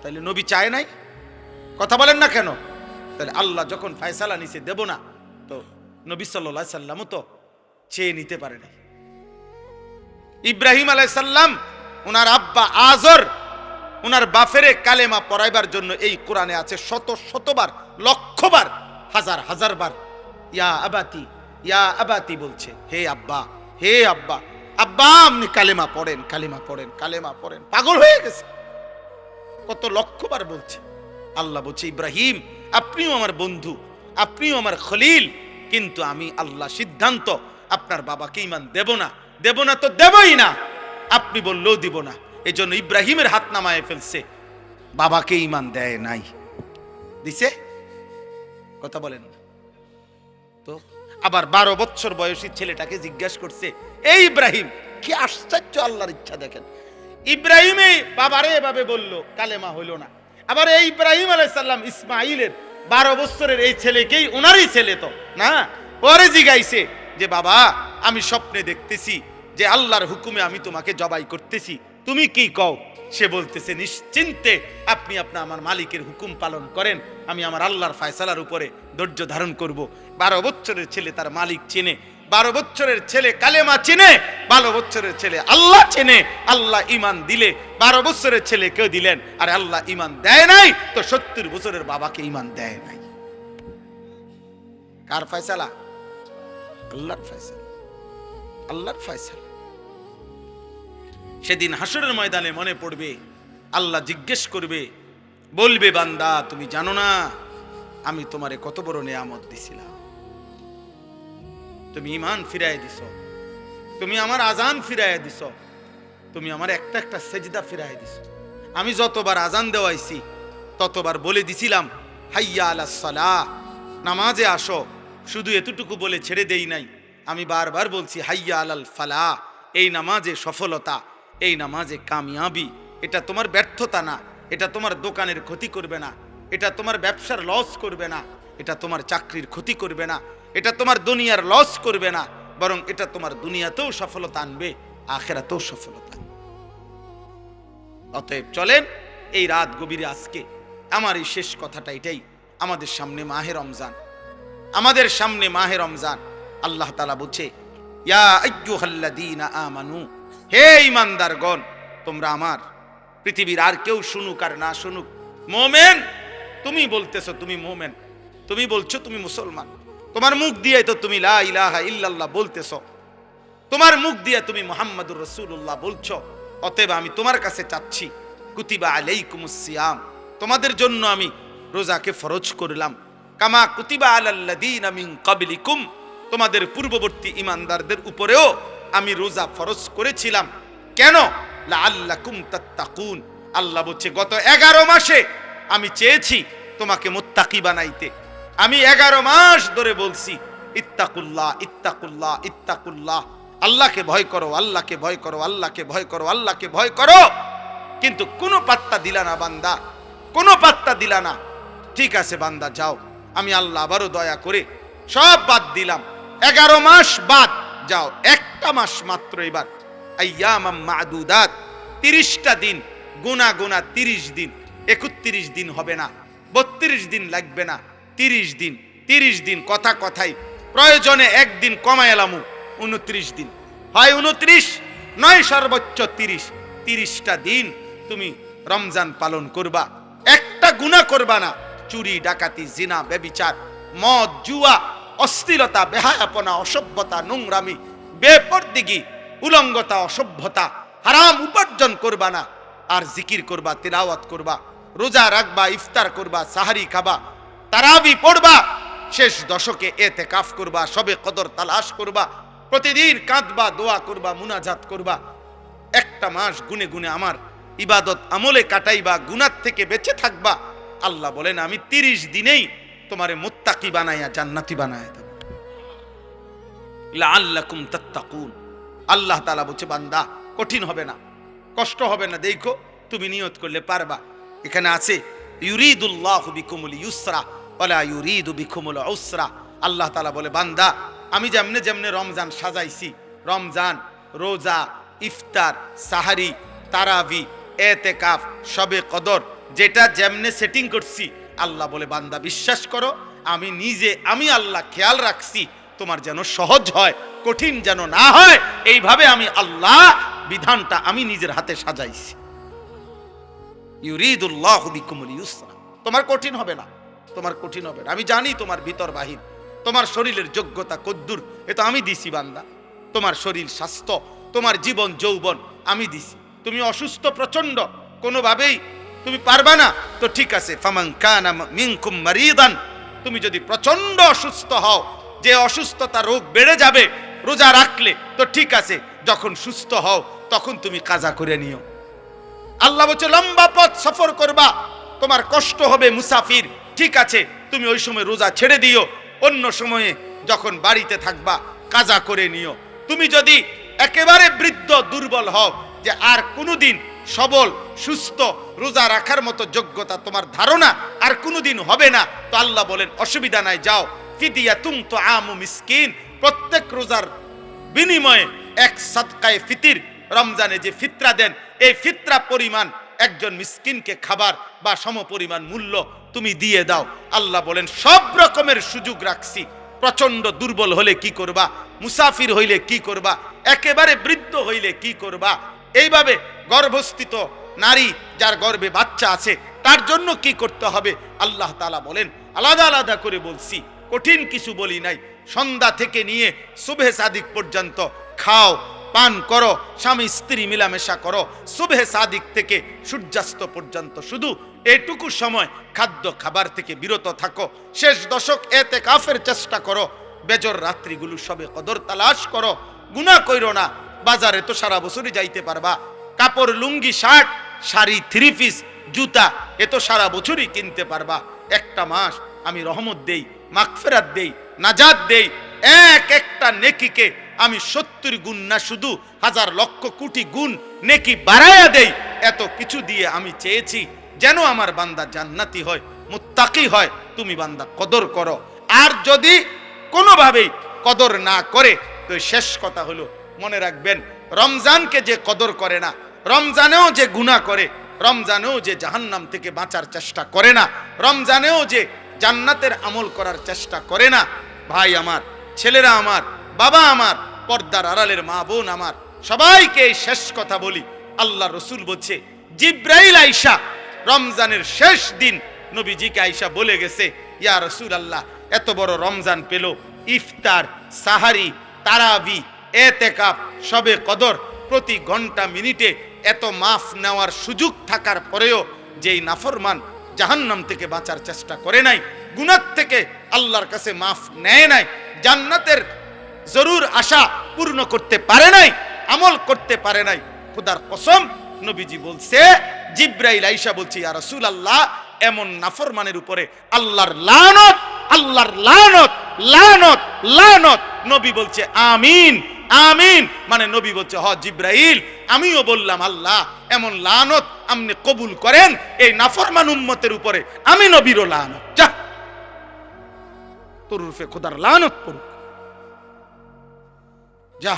তাহলে নবী চায় নাই, কথা বলেন না কেন? তাহলে আল্লাহ যখন ফয়সালা নিছে দেব না, তো নবী সাল্লাল্লাহু আলাইহি সাল্লামও তো চেয়ে নিতে পারে নাই। ইব্রাহিম আলাইহিস সালাম, ওনার আব্বা আজর ওনার বাফেরে কালেমা পড়াইবার জন্য এই কোরআনে আছে শতবার, লক্ষবার, হাজার বার ইয়া আবাতি, ইয়া আবাতি বলছে, হে আব্বা, হে আব্বা, আব্বা আপনি কালেমা পড়েন, কালেমা পড়েন, কালেমা পড়েন। পাগল হয়ে গেছে, কত লক্ষবার বলছে। আল্লাহ বলছে, ইব্রাহিম আপনিও আমার বন্ধু, আপনিও আমার খলিল, কিন্তু আমি আল্লাহ সিদ্ধান্ত আপনার বাবাকে ঈমান দেব না, দেব না তো দেবই না, আপনি বললেও দিব না। এই জন্য ইব্রাহিমের হাত নামায় ফেলছে, বাবাকে ঈমান দেয় নাই, দিছে? কথা বলেন তো। আবার 12 বছর বয়সী ছেলেটাকে জিজ্ঞাসা করছে, এই ইব্রাহিম, কি আশ্চর্য আল্লাহর ইচ্ছা দেখেন। ইব্রাহিমে বাবারে এভাবে বলল, কালেমা হইল না। আবার এই ইব্রাহিম আলাইহিস সালাম ইসমাইলের 12 বছরের এই ছেলেকেই, ওনারই ছেলে তো না, পরে জিগাইছে যে বাবা আমি স্বপ্নে দেখতেছি যে আল্লাহর হুকুমে আমি তোমাকে জবাই করতেছি, তুমি কি কও? সে বলতেছে, নিশ্চিন্তে আপনি আমার মালিকের হুকুম পালন করেন, আমি আমার আল্লাহর ফয়সালার উপরে ধৈর্য ধারণ করব। 12 বছরের ছেলে তার মালিক চেনে, 12 বছরের ছেলে কালেমা চেনে, 12 বছরের ছেলে আল্লাহ চেনে। আল্লাহ ঈমান দিলে 12 বছরের ছেলে কেউ দিলেন, আর আল্লাহ ঈমান দেয় নাই তো 70 বছরের বাবাকে ঈমান দেয় নাই। কার ফয়সালা? আল্লাহর ফয়সালা, আল্লাহর ফয়সালা। সেদিন হাসরের ময়দানে মনে পড়বে, আল্লাহ জিজ্ঞেস করবে, বলবে, বান্দা তুমি জানো না আমি তোমারে কত বড় নিয়ামত দিছিলাম, তুমি ঈমান ফিরায় দিছ, তুমি আমার আজান ফিরায় দিছ, তুমি আমার একটা সেজদা ফিরায় দিছ। আমি যতবার আজান দেওয়াইছি ততবার বলে দিছিলাম, হাইয়া আলাস সালাহ, নামাজে আসো। শুধু এতটুকু বলে ছেড়ে দেই নাই, আমি বারবার বলছি, হাইয়া আলাল ফালাহ, এই নামাজে সফলতা, এই নামাজে কামিয়াবি। এটা তোমার ব্যর্থতা না, এটা তোমার দোকানের ক্ষতি করবে না, এটা তোমার ব্যবসার লস করবে না, এটা তোমার চাকরির ক্ষতি করবে না, এটা তোমার দুনিয়ার লস করবে না, বরং এটা তোমার দুনিয়াতেও সফলতা আনবে, আখিরাতেও সফলতা আনবে। অতএব চলেন এই রাত গভীরে আজকে আমার এই শেষ কথাটা এটাই, আমাদের সামনে মাহে রমজান, আমাদের সামনে মাহে রমজান। আল্লাহ তাআলা বলছে, ইয়া আইয়ুহাল্লাযীনা আমানু, হে ঈমানদারগণ, তোমরা আমার, পৃথিবীর আর কেউ শুনুক আর না শুনুক, মুমিন, তুমি বলতেছো তুমি মুমিন, তুমি বলছো তুমি মুসলমান, তোমার মুখ দিয়ে তো তুমি লা ইলাহা ইল্লাল্লাহ বলতেছো, তোমার মুখ দিয়ে তুমি মুহাম্মাদুর রাসূলুল্লাহ বলছো। অতএব আমি তোমার কাছে চাচ্ছি, কুতিবা আলাইকুমুস সিয়াম, তোমাদের জন্য আমি রোজাকে ফরজ করলাম, কামা কুতিবা আলাল্লাযীনা মিন ক্বাবলিকুম, তোমাদের পূর্ববর্তী ঈমানদারদের উপরেও আমি রোজা ফরজ করেছিলাম। কেন? লাআল্লাকুম তাত্তাকুন, আল্লাহ বলছে গত 11 মাসে আমি চেয়েছি তোমাকে মুত্তাকি বানাইতে। আমি 11 মাস ধরে বলছি, ইত্তাকুল্লাহ, ইত্তাকুল্লাহ, ইত্তাকুল্লাহ, আল্লাহকে ভয় করো, আল্লাহকে ভয় করো, আল্লাহকে ভয় করো, আল্লাহকে ভয় করো, কিন্তু কোনো পাত্তা দিলা না বান্দা, কোনো পাত্তা দিলা না। ঠিক আছে বান্দা, যাও, আমি আল্লাহ আবারও দয়া করে সব বাদ দিলাম, 11 মাস বাদ, যাও একটা মাস মাত্র এবার, আইয়ামাম মাদুদাত, 30টা দিন গুনা গুনা, 30 দিন, 31 দিন হবে না, 32 দিন লাগবে না, 30 দিন, 30 দিন, কথা কথাই প্রয়োজনে একদিন কমায় এলামু, 29 দিন, হয় 29 নয় সর্বোচ্চ 30, 30টা দিন তুমি রমজান পালন করবা, একটা গুনাহ করবা না, চুরি ডাকাতি জিনা ব্যভিচার মদ জুয়া অশ্লীলতা বেহায়াপনা অসভ্যতা নোংরামি বেপরদিগি উলঙ্গতা অসভ্যতা হারাম উপার্জন করবা না, আর জিকির করবা, তিলাওয়াত করবা, রোজা রাখবা, ইফতার করবা, সাহারি খাবা, তারাবি পড়বা, শেষ দশকে ইতিকাফ করবা, শবে কদর তালাশ করবা, প্রতিদিন কাঁদবা, দোয়া করবা, মুনাজাত করবা, একটা মাস গুনে গুনে আমার ইবাদত আমলে কাটাইবা, গুনাহ থেকে বেঁচে থাকবা। আল্লাহ বলেন আমি 30 দিনেই তোমারে মুত্তাকি বানাইয়া জান্নাতি বানায়া দেব, লাআল্লাকুম তাত্তাকুন। আল্লাহ তাআলা বলছে বান্দা কঠিন হবে না, কষ্ট হবে না, দেখো তুমি নিয়ত করলে পারবা। এখানে আছে ইউরিদুল্লাহু বিকুমুল ইউসরা ওয়ালা ইউরিদু বিকুমুল উসরা। আল্লাহ তাআলা বলে বান্দা আমি যেমনে যেমনে রমজান সাজাইছি, রমজান রোজা ইফতার সাহারি তারাবি ইতিকাফ শবে কদর যেটা যেমনে সেটিং করছি, আল্লাহ বলে বান্দা বিশ্বাস করো আমি নিজে আমি আল্লাহ খেয়াল রাখছি তোমার যেন সহজ হয়, কঠিন যেন না হয়, এইভাবে আমি আল্লাহ বিধানটা আমি নিজের হাতে সাজাইছি। ইউরিদুল্লাহু বিকুমুল ইউসরা, তোমার কঠিন হবে না, তোমার কঠিন হবে না। আমি জানি তোমার ভিতর বাহির, তোমার শরীরের যোগ্যতা কদ্দুর এ তো আমি দিছি বান্দা, তোমার শরীর স্বাস্থ্য তোমার জীবন যৌবন আমি দিছি। তুমি অসুস্থ প্রচন্ড, কোনোভাবেই তুমি পারবা না, তো ঠিক আছে, ফামান কানা মিনকুম মারিদান, তুমি যদি প্রচন্ড অসুস্থ হও, যে অসুস্থতা রোগ বেড়ে যাবে রোজা রাখলে, তো ঠিক আছে, যখন সুস্থ হও তখন তুমি কাজা করে নিও। আল্লাহ বলছে লম্বা পথ সফর করবা, তোমার কষ্ট হবে মুসাফির, ঠিক আছে তুমি ওই সময় রোজা ছেড়ে দিও, অন্য সময়ে যখন বাড়িতে থাকবা কাজা করে নিও। তুমি যদি একেবারে বৃদ্ধ দুর্বল হও, যে আর কোনোদিন সবল সুস্থ রোজা রাখার মতো যোগ্যতা তোমার ধারণা আর কোনোদিন হবে না, তো আল্লাহ বলেন অসুবিধা নাই, যাও ফিদিয়াতুম তুআমু মিসকিন, প্রত্যেক রোজার বিনিময়ে এক সাদকায়ে ফিতির, রমজানে যে ফিতরা দেন এই ফিতরা পরিমাণ একজন মিসকিনকে খাবার বা সমপরিমাণ মূল্য তুমি দিয়ে দাও। আল্লাহ বলেন সব রকমের সুযোগ রাখছি, প্রচন্ড দুর্বল হলে কি করবা, মুসাফির হইলে কি করবা, একেবারে বৃদ্ধ হইলে কি করবা, এইভাবে গর্ভস্থিত নারী যার গর্ভে বাচ্চা আছে তার জন্য কি করতে হবে, আল্লাহ তাআলা বলেন আলাদা আলাদা করে বলছি, কঠিন কিছু বলি নাই। সন্ধ্যা থেকে নিয়ে সুবহে সাদিক পর্যন্ত খাও পান করো, স্বামী স্ত্রী মিলামেশা করো, সুবহে সাদিক থেকে সূর্যাস্ত পর্যন্ত শুধু এইটুকু সময় খাদ্য খাবার থেকে বিরত থাকো, শেষ দশক ইতিকাফের চেষ্টা করো, বেজর রাত্রিগুলো সবে কদর তালাশ করো, গুনাহ কইরো না, বাজারে তো সারা বছরই যাইতে পারবা, কাপড় লুঙ্গি শার্ট শাড়ি থ্রি পিস জুতা এ তো সারা বছরই কিনতে পারবা। একটা মাস আমি রহমত দেই, মাগফিরাত দেই, নাজাত দেই, এক একটা নেকিকে আমি 70 গুণ না শুধু হাজার লক্ষ কোটি গুণ নেকি বাড়ায়া দেই। এত কিছু দিয়ে আমি চেয়েছি যেন আমার বান্দা জান্নাতি হয়, মুত্তাকি হয়। তুমি বান্দা কদর করো, আর যদি কোনোভাবেই কদর না করে তো শেষ কথা হলো মনে রাখবেন রমজানকে যে কদর করে না, রমজানেও যে গুনাহ করে, রমজানেও যে জাহান্নাম থেকে বাঁচার চেষ্টা করে না, রমজানেও যে জান্নাতের আমল করার চেষ্টা করে না, ভাই আমার, ছেলেরা আমার, বাবা আমার, পর্দার আড়ালের মা বোন আমার, সবাইকে এই শেষ কথা বলি। আল্লাহ রসুল বলছে জিব্রাইল আইসা রমজানের শেষ দিন নবীজিকে আইসা বলে গেছে, ইয়া রাসূলুল্লাহ এত বড় রমজান পেল, ইফতার সাহারি তারাবি ইতিকাফ শবে কদর প্রতি ঘন্টা মিনিটে এত মাফ নেওয়ার সুযোগ থাকার পরেও যেই নাফরমান জাহান্নাম থেকে বাঁচার চেষ্টা করে নাই, গুনাহ থেকে আল্লাহর কাছে মাফ নেয় নাই, জান্নাতের জরুর আশা পূর্ণ করতে পারে নাই, আমল করতে পারে নাই, খোদার কসম নবীজি বলছে জিব্রাইল আইসা বলছে ইয়া রাসূলুল্লাহ এমন নাফরমানের উপরে আল্লাহর লানত, আল্লাহর লানত, লানত, লানত। নবী বলছে আমিন আমিন, মানে নবী বলছে হ জিব্রাইল আমিও বললাম আল্লাহ এমন লানত আপনি কবুল করেন এই নাফরমান উম্মতের উপরে, আমি নবীরও লানত। যা তোর রূপে খোদার লানত পড়ুক। যা,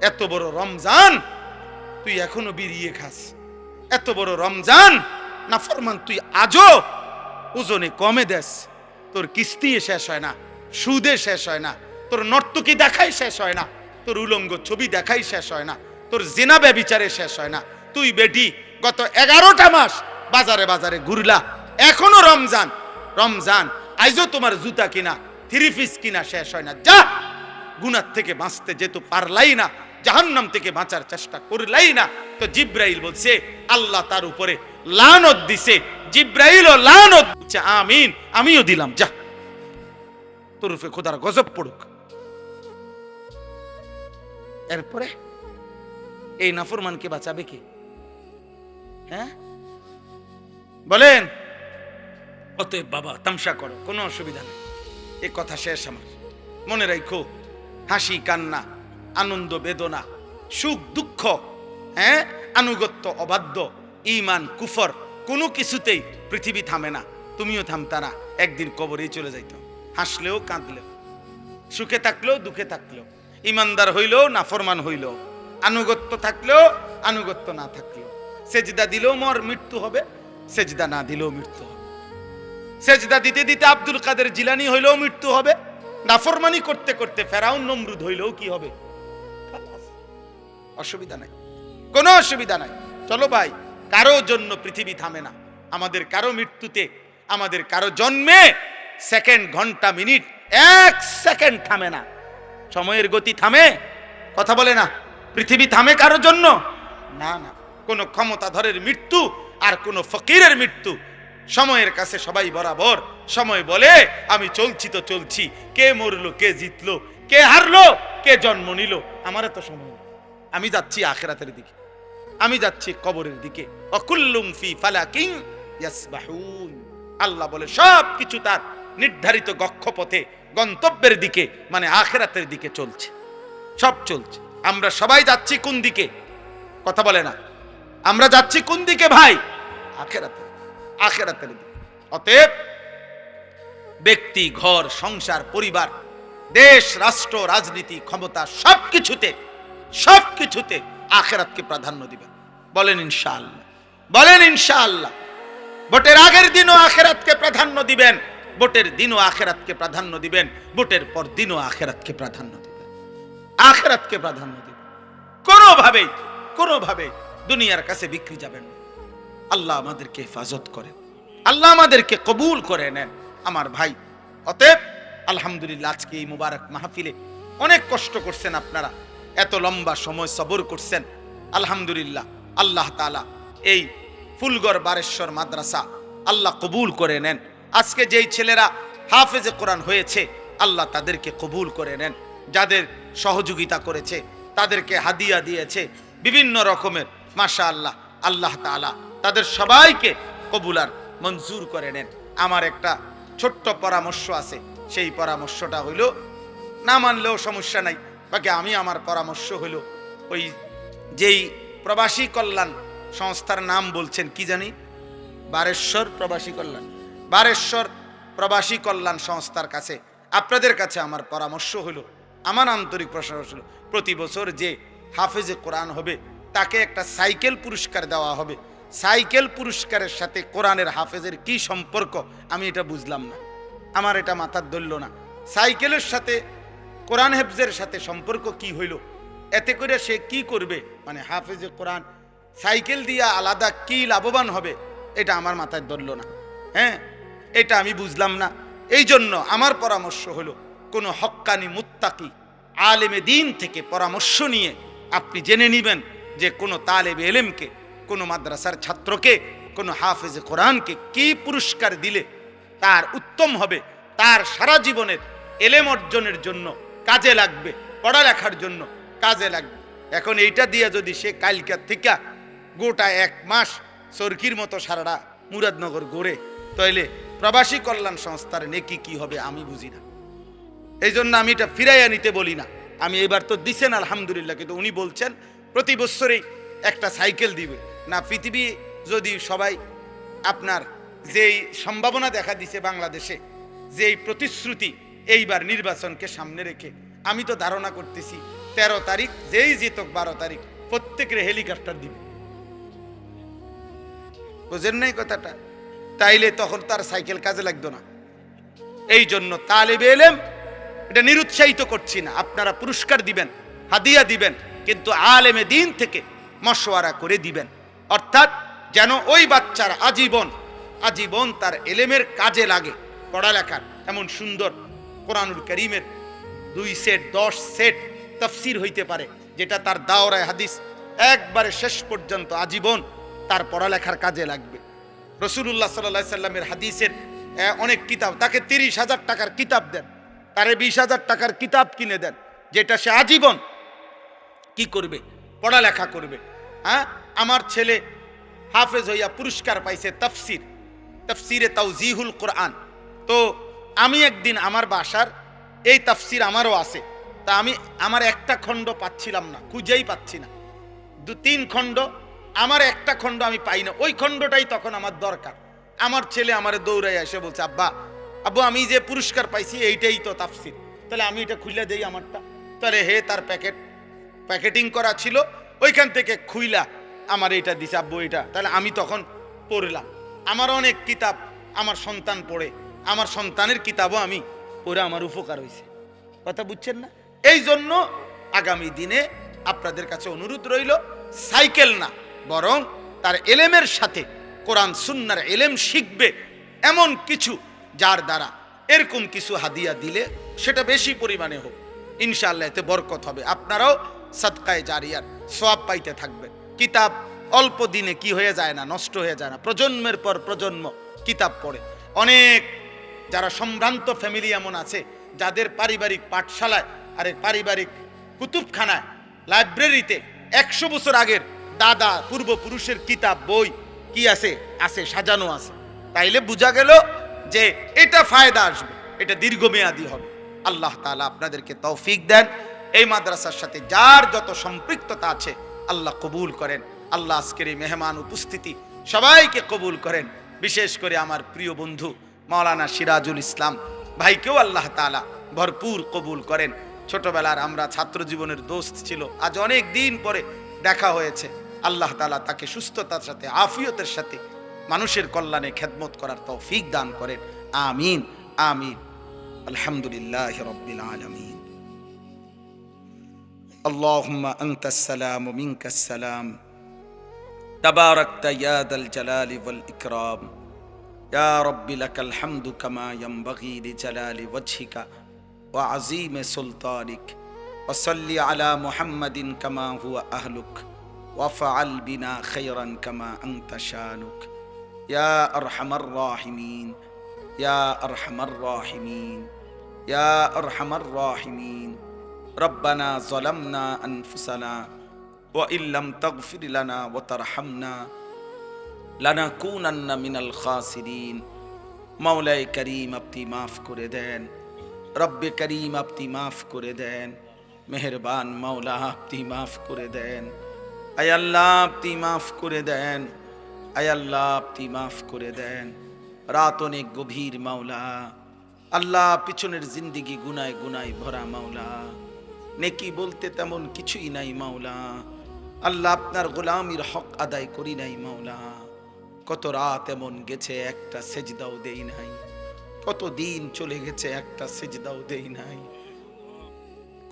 এত বড় রমজান তুই এখনো বিড়িয়ে খাস, এত বড় রমজান নাফরমান তুই আজও ওজনে কমে দেস। তোর কিস্তি শেষ হয় না, সুদে শেষ হয় না, তোর নর্তকী দেখাই শেষ হয় না, তোর উলঙ্গ ছবি দেখাই শেষ হয় না, তোর জিনা ব্যভিচারে শেষ হয় না। তুই বেটি গত 11টা মাস বাজারে বাজারে ঘুরলা, এখনো রমজান রমজান, আইজও তোমার জুতা কিনা, থ্রি পিস কিনা শেষ হয় না। যা, গুনার থেকে বাঁচতে যেহেতু পারলাই না, জাহান্নাম থেকে বাঁচার চেষ্টা করলাই না, তো জিব্রাইল বলছে আল্লাহ তার উপরে লানত দিছে, জিব্রাইলও লানত দিচ্ছে, আমিন, আমিও দিলাম। যা, তোর উপরে খোদার গজব পড়ুক। এরপরে এই নাফরমানকে বাঁচাবে কে? হ্যাঁ বলেন? অতএব বাবা তামসা করো, কোনো অসুবিধা নেই, এ কথা শেষ আমার। মনে রাখো, হাসি কান্না, আনন্দ বেদনা, সুখ দুঃখ, হ্যাঁ, আনুগত্য অবাধ্য, ঈমান কুফর, কোনো কিছুতেই পৃথিবী থামে না, তুমিও থামতা না, একদিন কবরেই চলে যাইত। হাসলেও কাঁদলেও, সুখে থাকলেও দুঃখে থাকলেও, ইমানদার হইলেও নাফরমান হইলেও, আনুগত্য থাকলেও আনুগত্য না থাকলেও, সেজদা দিলেও মর মৃত্যু হবে, সেজদা না দিলেও মৃত্যু হবে। সেজদা দিতে দিতে আব্দুল কাদের জিলানী হইলেও মৃত্যু হবে, নাফরমানি করতে করতে ফেরাউন নমরুদ হইলেও কি হবে? অসুবিধা নাই, কোনো অসুবিধা নাই। চলো ভাই, কারো জন্য পৃথিবী থামে না, আমাদের কারো মৃত্যুতে, আমাদের কারো জন্মে সেকেন্ড, ঘন্টা, মিনিট, 1 সেকেন্ড থামে না। সময়ের গতি থামে? কথা বলে না। পৃথিবী থামে কারো জন্য? না না। কোন ক্ষমতাধরের মৃত্যু আর কোন ফকিরের মৃত্যু সময়ের কাছে সবাই বরাবর। সময় বলে আমি চলছি তো চলছি, কে মরলো, কে জিতলো, কে হারলো, কে জন্ম নিল, আমার তো সময় নেই। আমি যাচ্ছি আখিরাতের দিকে, আমি যাচ্ছি কবরের দিকে। অকুল্লুম ফি ফালাকিন ইয়াসবাহুন। আল্লাহ বলে সব কিছু তার নির্ধারিত গক্ষপথে, গন্তব্যের দিকে, মানে আখিরাতের দিকে চলছে, সব চলছে। আমরা সবাই যাচ্ছি কোন দিকে? কথা বলে না। আমরা যাচ্ছি কোন দিকে ভাই? আখিরাতে, আখিরাতের দিকে। অতএব ব্যক্তি, ঘর, সংসার, পরিবার, দেশ, রাষ্ট্র, রাজনীতি, ক্ষমতা, সবকিছুতে সবকিছুতে আখিরাতকে প্রাধান্য দিবেন। বলেন ইনশাআল্লাহ, বলেন ইনশাআল্লাহ। ভোটের আগের দিনও আখিরাতকে প্রাধান্য দিবেন, ভোটের দিনও আখিরাতকে প্রাধান্য দিবেন, ভোটের পর দিনও আখিরাতকে প্রাধান্য দিবেন, আখিরাতকে প্রাধান্য দিবেন। কোনোভাবেই কোনোভাবেই দুনিয়ার কাছে বিক্রি যাবেন না। আল্লাহ আমাদেরকে হেফাজত করেন, আল্লাহ আমাদেরকে কবুল করে নেন আমার ভাই। অতএব আলহামদুলিল্লাহ, আজকে এই মুবারক মাহফিলে অনেক কষ্ট করছেন আপনারা, এত লম্বা সময় সবর করছেন। আলহামদুলিল্লাহ, আল্লাহ তাআলা এই ফুলগড় বারেশ্বর মাদ্রাসা আল্লাহ কবুল করে নেন। আজকে যেই ছেলেরা হাফেজে কোরআন হয়েছে, আল্লাহ তাদেরকে কবুল করে নেন। যাদের সহযোগিতা করেছে, তাদেরকে হাদিয়া দিয়েছে বিভিন্ন রকমের, মাশাআল্লাহ, আল্লাহ তাআলা তাদের সবাইকে কবুলার মঞ্জুর করে নেন। আমার একটা ছোট্ট পরামর্শ আছে, সেই পরামর্শটা হইল, না মানলেও সমস্যা নাই, বাকি আমি আমার পরামর্শ হইল, ওই যেই প্রবাসী কল্যাণ সংস্থার নাম বলছেন কি জানি, বারেশ্বর প্রবাসী কল্যাণ, বারেশ্বর প্রবাসী কল্যাণ সংস্থার কাছে, আপনাদের কাছে আমার পরামর্শ হলো, আমার আন্তরিক প্রশংসা হলো, প্রতি বছর যে হাফেজে কোরআন হবে তাকে একটা সাইকেল পুরস্কার দেওয়া হবে। সাইকেল পুরস্কারের সাথে কোরআনের হাফেজের কি সম্পর্ক আমি এটা বুঝলাম না, আমার এটা মাথার ধরল না। সাইকেলের সাথে কোরআন হেফজের সাথে সম্পর্ক কি হইল? এতে করে সে কি করবে, মানে হাফেজে কোরআন সাইকেল দিয়া আলাদা কি লাভবান হবে, এটা আমার মাথায় ধরল না। হ্যাঁ, এটা আমি বুঝলাম না। এই জন্য আমার পরামর্শ হলো, কোনো হক্কানি মুত্তাকি আলেমে দিন থেকে পরামর্শ নিয়ে আপনি জেনে নেবেন যে কোনো তালেবে এলেমকে, কোনো মাদ্রাসার ছাত্রকে, কোনো হাফেজে কোরআনকে কি পুরস্কার দিলে তার উত্তম হবে, তার সারা জীবনের এলেম অর্জনের জন্য কাজে লাগবে, পড়ালেখার জন্য কাজে লাগবে। এখন এইটা দিয়ে যদি সে কালকার থেকে গোটা 1 মাস সরকির মতো সারাটা মুরাদনগর ঘুরে, তাইলে প্রবাসী কল্যাণ সংস্থার নেকি কি হবে আমি বুঝি না। এই জন্য আমি এটা ফিরাইয়া নিতে বলি না। আমি এবার তো দিছেন আলহামদুলিল্লাহ, কিন্তু উনি বলছেন প্রতি বছরেই একটা সাইকেল দিবে না। পৃথিবী যদি সবাই, আপনার যেই সম্ভাবনা দেখা দিছে বাংলাদেশে, যে এই প্রতিশ্রুতি এইবার নির্বাচনকে সামনে রেখে আমি তো ধারণা করতেছি 13 তারিখ যেই জিতক 12 তারিখ প্রত্যেকের হেলিকপ্টার দিবে। বুঝেন নাই কথাটা? তাইলে তখন তার সাইকেল কাজে লাগতো না। এই জন্য তালেবে ইলম এটা নিরুৎসাহিত করছি না, আপনারা পুরস্কার দিবেন, হাদিয়া দিবেন, কিন্তু আলেমে দ্বীন থেকে মশওয়ারা করে দিবেন, অর্থাৎ যেন ওই বাচ্চার আজীবন তার এলেমের কাজে লাগে। পড়ালেখার এমন সুন্দর কোরআনুল কারীমের 2 সেট 10 সেট তাফসীর হইতে পারে, যেটা তার দাওরায়ে হাদিস একবারে শেষ পর্যন্ত আজীবন তার পড়ালেখার কাজে লাগবে। রাসূলুল্লাহ সাল্লাল্লাহু আলাইহি সাল্লামের হাদিসের অনেক কিতাব, তাকে 30,000 টাকার কিতাব দেন, তারে 20,000 টাকার কিতাব কিনে দেন, যেটা সে আজীবন কি করবে? পড়ালেখা করবে। হ্যাঁ, আমার ছেলে হাফেজ হইয়া পুরস্কার পাইছে তাফসিরে তাওজিহুল কোরআন। তো আমি একদিন আমার বাসার এই তাফসির আমারও আছে, তা আমি আমার একটা খণ্ড পাচ্ছিলাম না, খুঁজেই পাচ্ছি না। 2-3 খণ্ড, আমার একটা খণ্ড আমি পাই না, ওই খণ্ডটাই তখন আমার দরকার। আমার ছেলে আমারে দৌড়াই এসে বলছে, আব্বু আমি যে পুরস্কার পাইছি এইটাই তো তাফসির, তাহলে আমি এটা খুলে দেই আমারটা। তাহলে হে তার প্যাকেটিং করা ছিল, ওইখান থেকে খুইলা আমার এইটা দিছে, আব্বু এটা। তাহলে আমি তখন পড়লাম। আমার অনেক কিতাব আমার সন্তান পড়ে, আমার সন্তানের কিতাবও আমি পড়ে আমার উপকার হয়েছে। কথা বুঝছেন না? এই জন্য আগামী দিনে আপনাদের কাছে অনুরোধ রইল, সাইকেল না বরং তার এলেমের সাথে কোরআন সুন্নাহর এলেম শিখবে এমন কিছু, যার দ্বারা এরকম কিছু হাদিয়া দিলে সেটা বেশি পরিমাণে হোক, ইনশাআল্লাহ এতে বরকত হবে। আপনারাও সাদকায়ে জারিয়ার সওয়াব পাইতে থাকবেন। কিতাব অল্প দিনে কি হয়ে যায় না, নষ্ট হয়ে যায় না, প্রজন্মের পর প্রজন্ম কিতাব পড়ে। অনেক যারা সম্ভ্রান্ত ফ্যামিলি এমন আছে, যাদের পারিবারিক পাঠশালায় আরে পারিবারিক কুতুবখানায় লাইব্রেরিতে 100 বছর আগের দাদা পূর্বপুরুষের কিতাব বই কি আছে সাজানো আছে। তাইলে বোঝা গেল যে এটা ফায়দা আসবে, এটা দীর্ঘমেয়াদী হবে। আল্লাহ তাআলা আপনাদেরকে তৌফিক দেন। এই মাদ্রাসার সাথে যার যত সম্পৃক্ততা আছে আল্লাহ কবুল করেন। আল্লাহ আজকের এই মেহমান উপস্থিতি সবাইকে কবুল করেন। বিশেষ করে আমার প্রিয় বন্ধু মাওলানা সিরাজুল ইসলাম ভাইকেও আল্লাহ তাআলা ভরপুর কবুল করেন। ছোটবেলার আমরা ছাত্র জীবনের দোস্ত ছিল, আজ অনেক দিন পরে দেখা হয়েছে। আল্লাহ তাআলা তাকে সুস্থতার সাথে আফিয়তের সাথে মানুষের কল্যাণে খেদমত করার তৌফিক দান করেন। আমিন আমিন। আলহামদুলিল্লাহি রাব্বিল আলামিন। আল্লাহুম্মা আনতাস সালাম ওয়া মিনকাস সালাম। তাবারাকতা ইয়া দাল জালালি ওয়াল ইকরাম। ইয়া রাব্বি লাকাল হামদু কামা ইয়ানবাগি লিজালালি ওয়াজহিকা ওয়া আযীমি সুলতানিক। ওয়া সাল্লি আলা মুহাম্মাদিন কামা হুয়া আহলুক ওয়া ফাআল বিনা খায়রান কামা আনতা শানুক। ইয়া আরহামার রাহিমিন, ইয়া আরহামার রাহিমিন, ইয়া আরহামার রাহিমিন। রব্বানা যালামনা আনফুসানা ওয়া ইল্লাম তাগফির লানা ওয়া তারহামনা লানাকুনান্না মিনাল খাসিরিন। মাওলায়ে করিম আপনি মাফ করে দেন, রব্বে করিম আপনি মাফ করে দেন, মেহেরবান মাওলা আপনি মাফ করে দেন। আয় আল্লাহ আপনি মাফ করে দেন, আয় আল্লাহ আপনি মাফ করে দেন। রাত অনেক গভীর মাওলা, আল্লাহ পিছনের জিন্দিগি গুনায় গুনায় ভরা মাওলা, নেকি বলতে তেমন কিছুই নাই মাওলা। আল্লাহ আপনার গোলামির হক আদায় করি নাই মাওলা। কত রাত এমন গেছে একটা সেজদাও দেই নাই, কত দিন চলে গেছে একটা সেজদাও দেই নাই,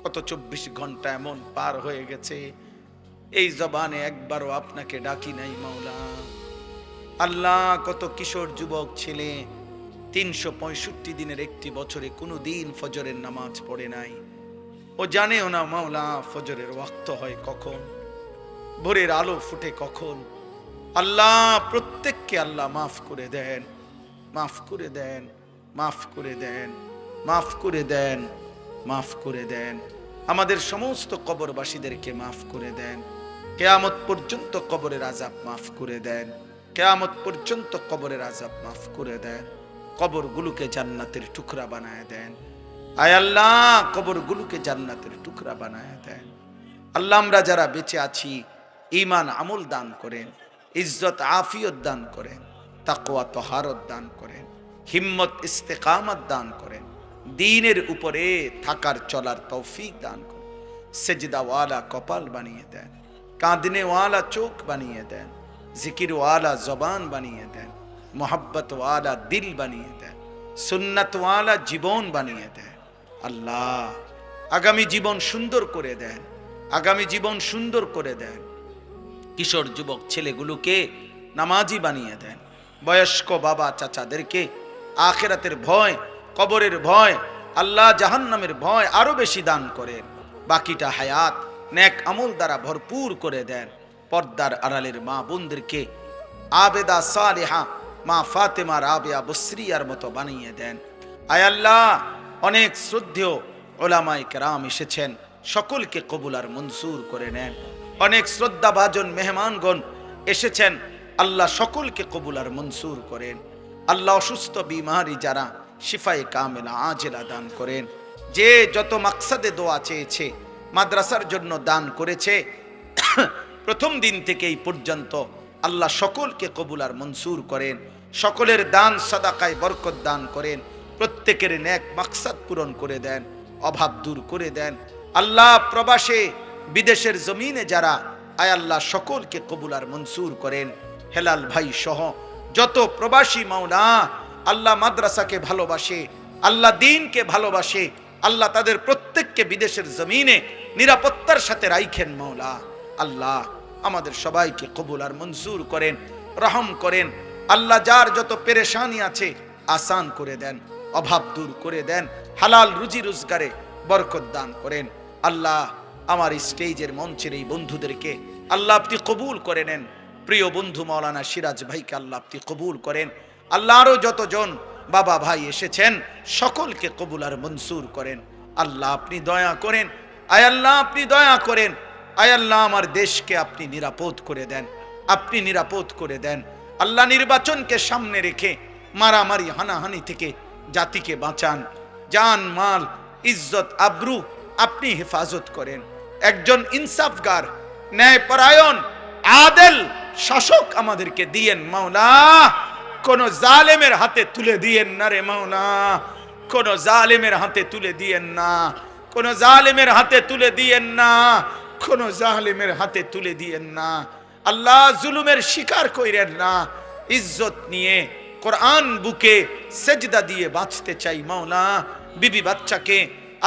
কত 24 ঘন্টা এমন পার হয়ে গেছে এই জবানে একবারও আপনাকে ডাকি নাই মাওলা। আল্লাহ কত কিশোর যুবক ছেলে 365 দিনের একটি বছরে কোনো দিন ফজরের নামাজ পড়ে নাই, ও জানেও না মাওলা ফজরের ওয়াক্ত হয় কখন, ভোরের আলো ফুটে কখন। আল্লাহ প্রত্যেককে আল্লাহ মাফ করে দেন, মাফ করে দেন, মাফ করে দেন, মাফ করে দেন, মাফ করে দেন। আমাদের সমস্ত কবরবাসীদেরকে মাফ করে দেন। কিয়ামত পর্যন্ত কবরের আযাব মাফ করে দেন, কিয়ামত পর্যন্ত কবরের আযাব মাফ করে দেন। কবরগুলোকে জান্নাতের টুকরা বানায় দেন। আয় আল্লাহ কবরগুলোকে জান্নাতের টুকরা বানায় দেন। আল্লাহ আমরা যারা বেঁচে আছি ঈমান আমল দান করেন, ইজ্জত আফিয়ত দান করেন, তাকওয়া তহারত দান করেন, হিম্মত ইস্তেকামত দান করেন, দ্বীনের উপরে থাকার চলার তৌফিক দান করেন। সেজদাওয়ালা কপাল বানিয়ে দেন, কাঁদনেওয়ালা চোখ বানিয়ে দেন, জিকিরওয়ালা জবান বানিয়ে দেন, মোহাব্বতওয়ালা দিল বানিয়ে দেন, সুন্নাতওয়ালা জীবন বানিয়ে দেন। আল্লাহ আগামী জীবন সুন্দর করে দেন, আগামী জীবন সুন্দর করে দেন। কিশোর যুবক ছেলেগুলোকে নামাজি বানিয়ে দেন, বয়স্ক বাবা চাচাদেরকে আখিরাতের ভয়, কবরের ভয়, আল্লাহ জাহান্নামের ভয় আরো বেশি দান করেন। বাকিটা হায়াত নেক আমল দ্বারা ভরপুর করে দেন। পর্দার আড়ালের মা বোনদেরকে আবেদা সালেহা মা ফাতেমা রাবেয়া বসরিয়ার মতো বানিয়ে দেন। আয় আল্লাহ, অনেক শ্রদ্ধেয় ওলামায়ে কেরাম এসেছেন, সকলকে কবুল আর মনসুর করে নেন। অনেক শ্রদ্ধাভাজন মেহমানগণ এসেছেন, আল্লাহ সকলকে কবুল আর মনসুর করেন। আল্লাহ অসুস্থ বিমারি যারা শিফায়ে কামেলা আজেলা দান করেন। যে যত মাকসাদে দোয়া চেয়েছে, মাদ্রাসার জন্য দান করেছে, প্রথম দিন থেকে এই পর্যন্ত আল্লাহ সকলকে কবুল আর মনসুর করেন। সকলের দান সাদাকায় বরকত দান করেন। প্রত্যেকের নেক মাকসাদ পূরণ করে দেন, অভাব দূর করে দেন। আল্লাহ প্রবাসে বিদেশের জমিনে যারা, আয় আল্লাহ সকলকে কবুল আর মনসুর করেন। হেলাল ভাই সহ যত প্রবাসী মাওলা আল্লাহ মাদ্রাসাকে ভালোবাসে, আল্লাহ দ্বীনকে ভালোবাসে, আল্লাহ তাদের প্রত্যেককে বিদেশের জমিনে নিরাপত্তার সাথে রাইখেন মাওলা। আল্লাহ আমাদের সবাইকে কবুল আর মনসুর করেন, রহম করেন। আল্লাহ যার যত পেরেশানি আছে আসান করে দেন, অভাব দূর করে দেন, হালাল রুজি রোজগারে বরকত দান করেন। আল্লাহ আমার স্টেজের মঞ্চের এই বন্ধুদেরকে আল্লাহ আপনি কবুল করে নেন। প্রিয় বন্ধু মাওলানা সিরাজ ভাইকে আল্লাহ আপনি কবুল করেন। আল্লাহ আরো যতজন বাবা ভাই এসেছেন সকলকে কবুল আর মনসুর করেন। আল্লাহ আপনি দয়া করেন, আয় আল্লাহ আপনি দয়া করেন। আয় আল্লাহ আমার দেশকে আপনি নিরাপদ করে দেন, আপনি নিরাপদ করে দেন। আল্লাহ নির্বাচনকে সামনে রেখে মারামারি হানাহানি থেকে জাতিকে বাঁচান। জান মাল ইজ্জত আবরু আপনি হেফাজত করেন। একজন ইনসাফগার ন্যায়পরায়ণ আদেল শাসক আমাদেরকে দিয়েন মাওলা। কোন জালেমের হাতে তুলে দিয়েন না রে মাওলা, কোন জালেমের হাতে তুলে দিয়েন না, কোন জালেমের হাতে তুলে দিয়েন না, কোন জালেমের হাতে তুলে দিয়েন না। আল্লাহ জুলুমের শিকার কইরেন না। ইজ্জত নিয়ে কোরআন বুকে সেজদা দিয়ে বাঁচতে চাই মাওলা। বিবি বাচ্চাকে,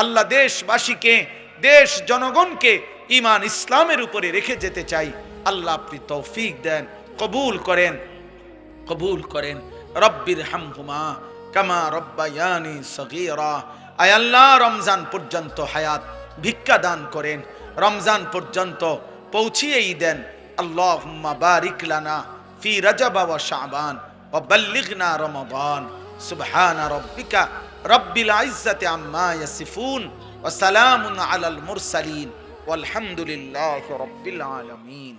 আল্লাহ দেশবাসীকে, দেশ জনগণকে ঈমান ইসলামের উপরে রেখে যেতে চাই। আল্লাহ আপনি তৌফিক দেন, কবুল করেন, কবুল করেন। রব্বির হামহুমা কামা রব্বায়ানি সগীরা। আয় আল্লাহ রমজান পর্যন্ত হায়াত ভিক্ষা দান করেন, রমজান পর্যন্ত পৌঁছিয়েই দেন। আল্লাহুম্মা বারিক লানা ফি রজব ওয়া শাবান ওয়া বাল্লিগনা রমাদান। সুবহানা রাব্বিকা রব্বিল ইজ্জাতি আম্মা ইয়াসিফুন ওয়া সালামুন আলাল মুরসালিন ওয়ালহামদুলিল্লাহি রাব্বিল আলামিন।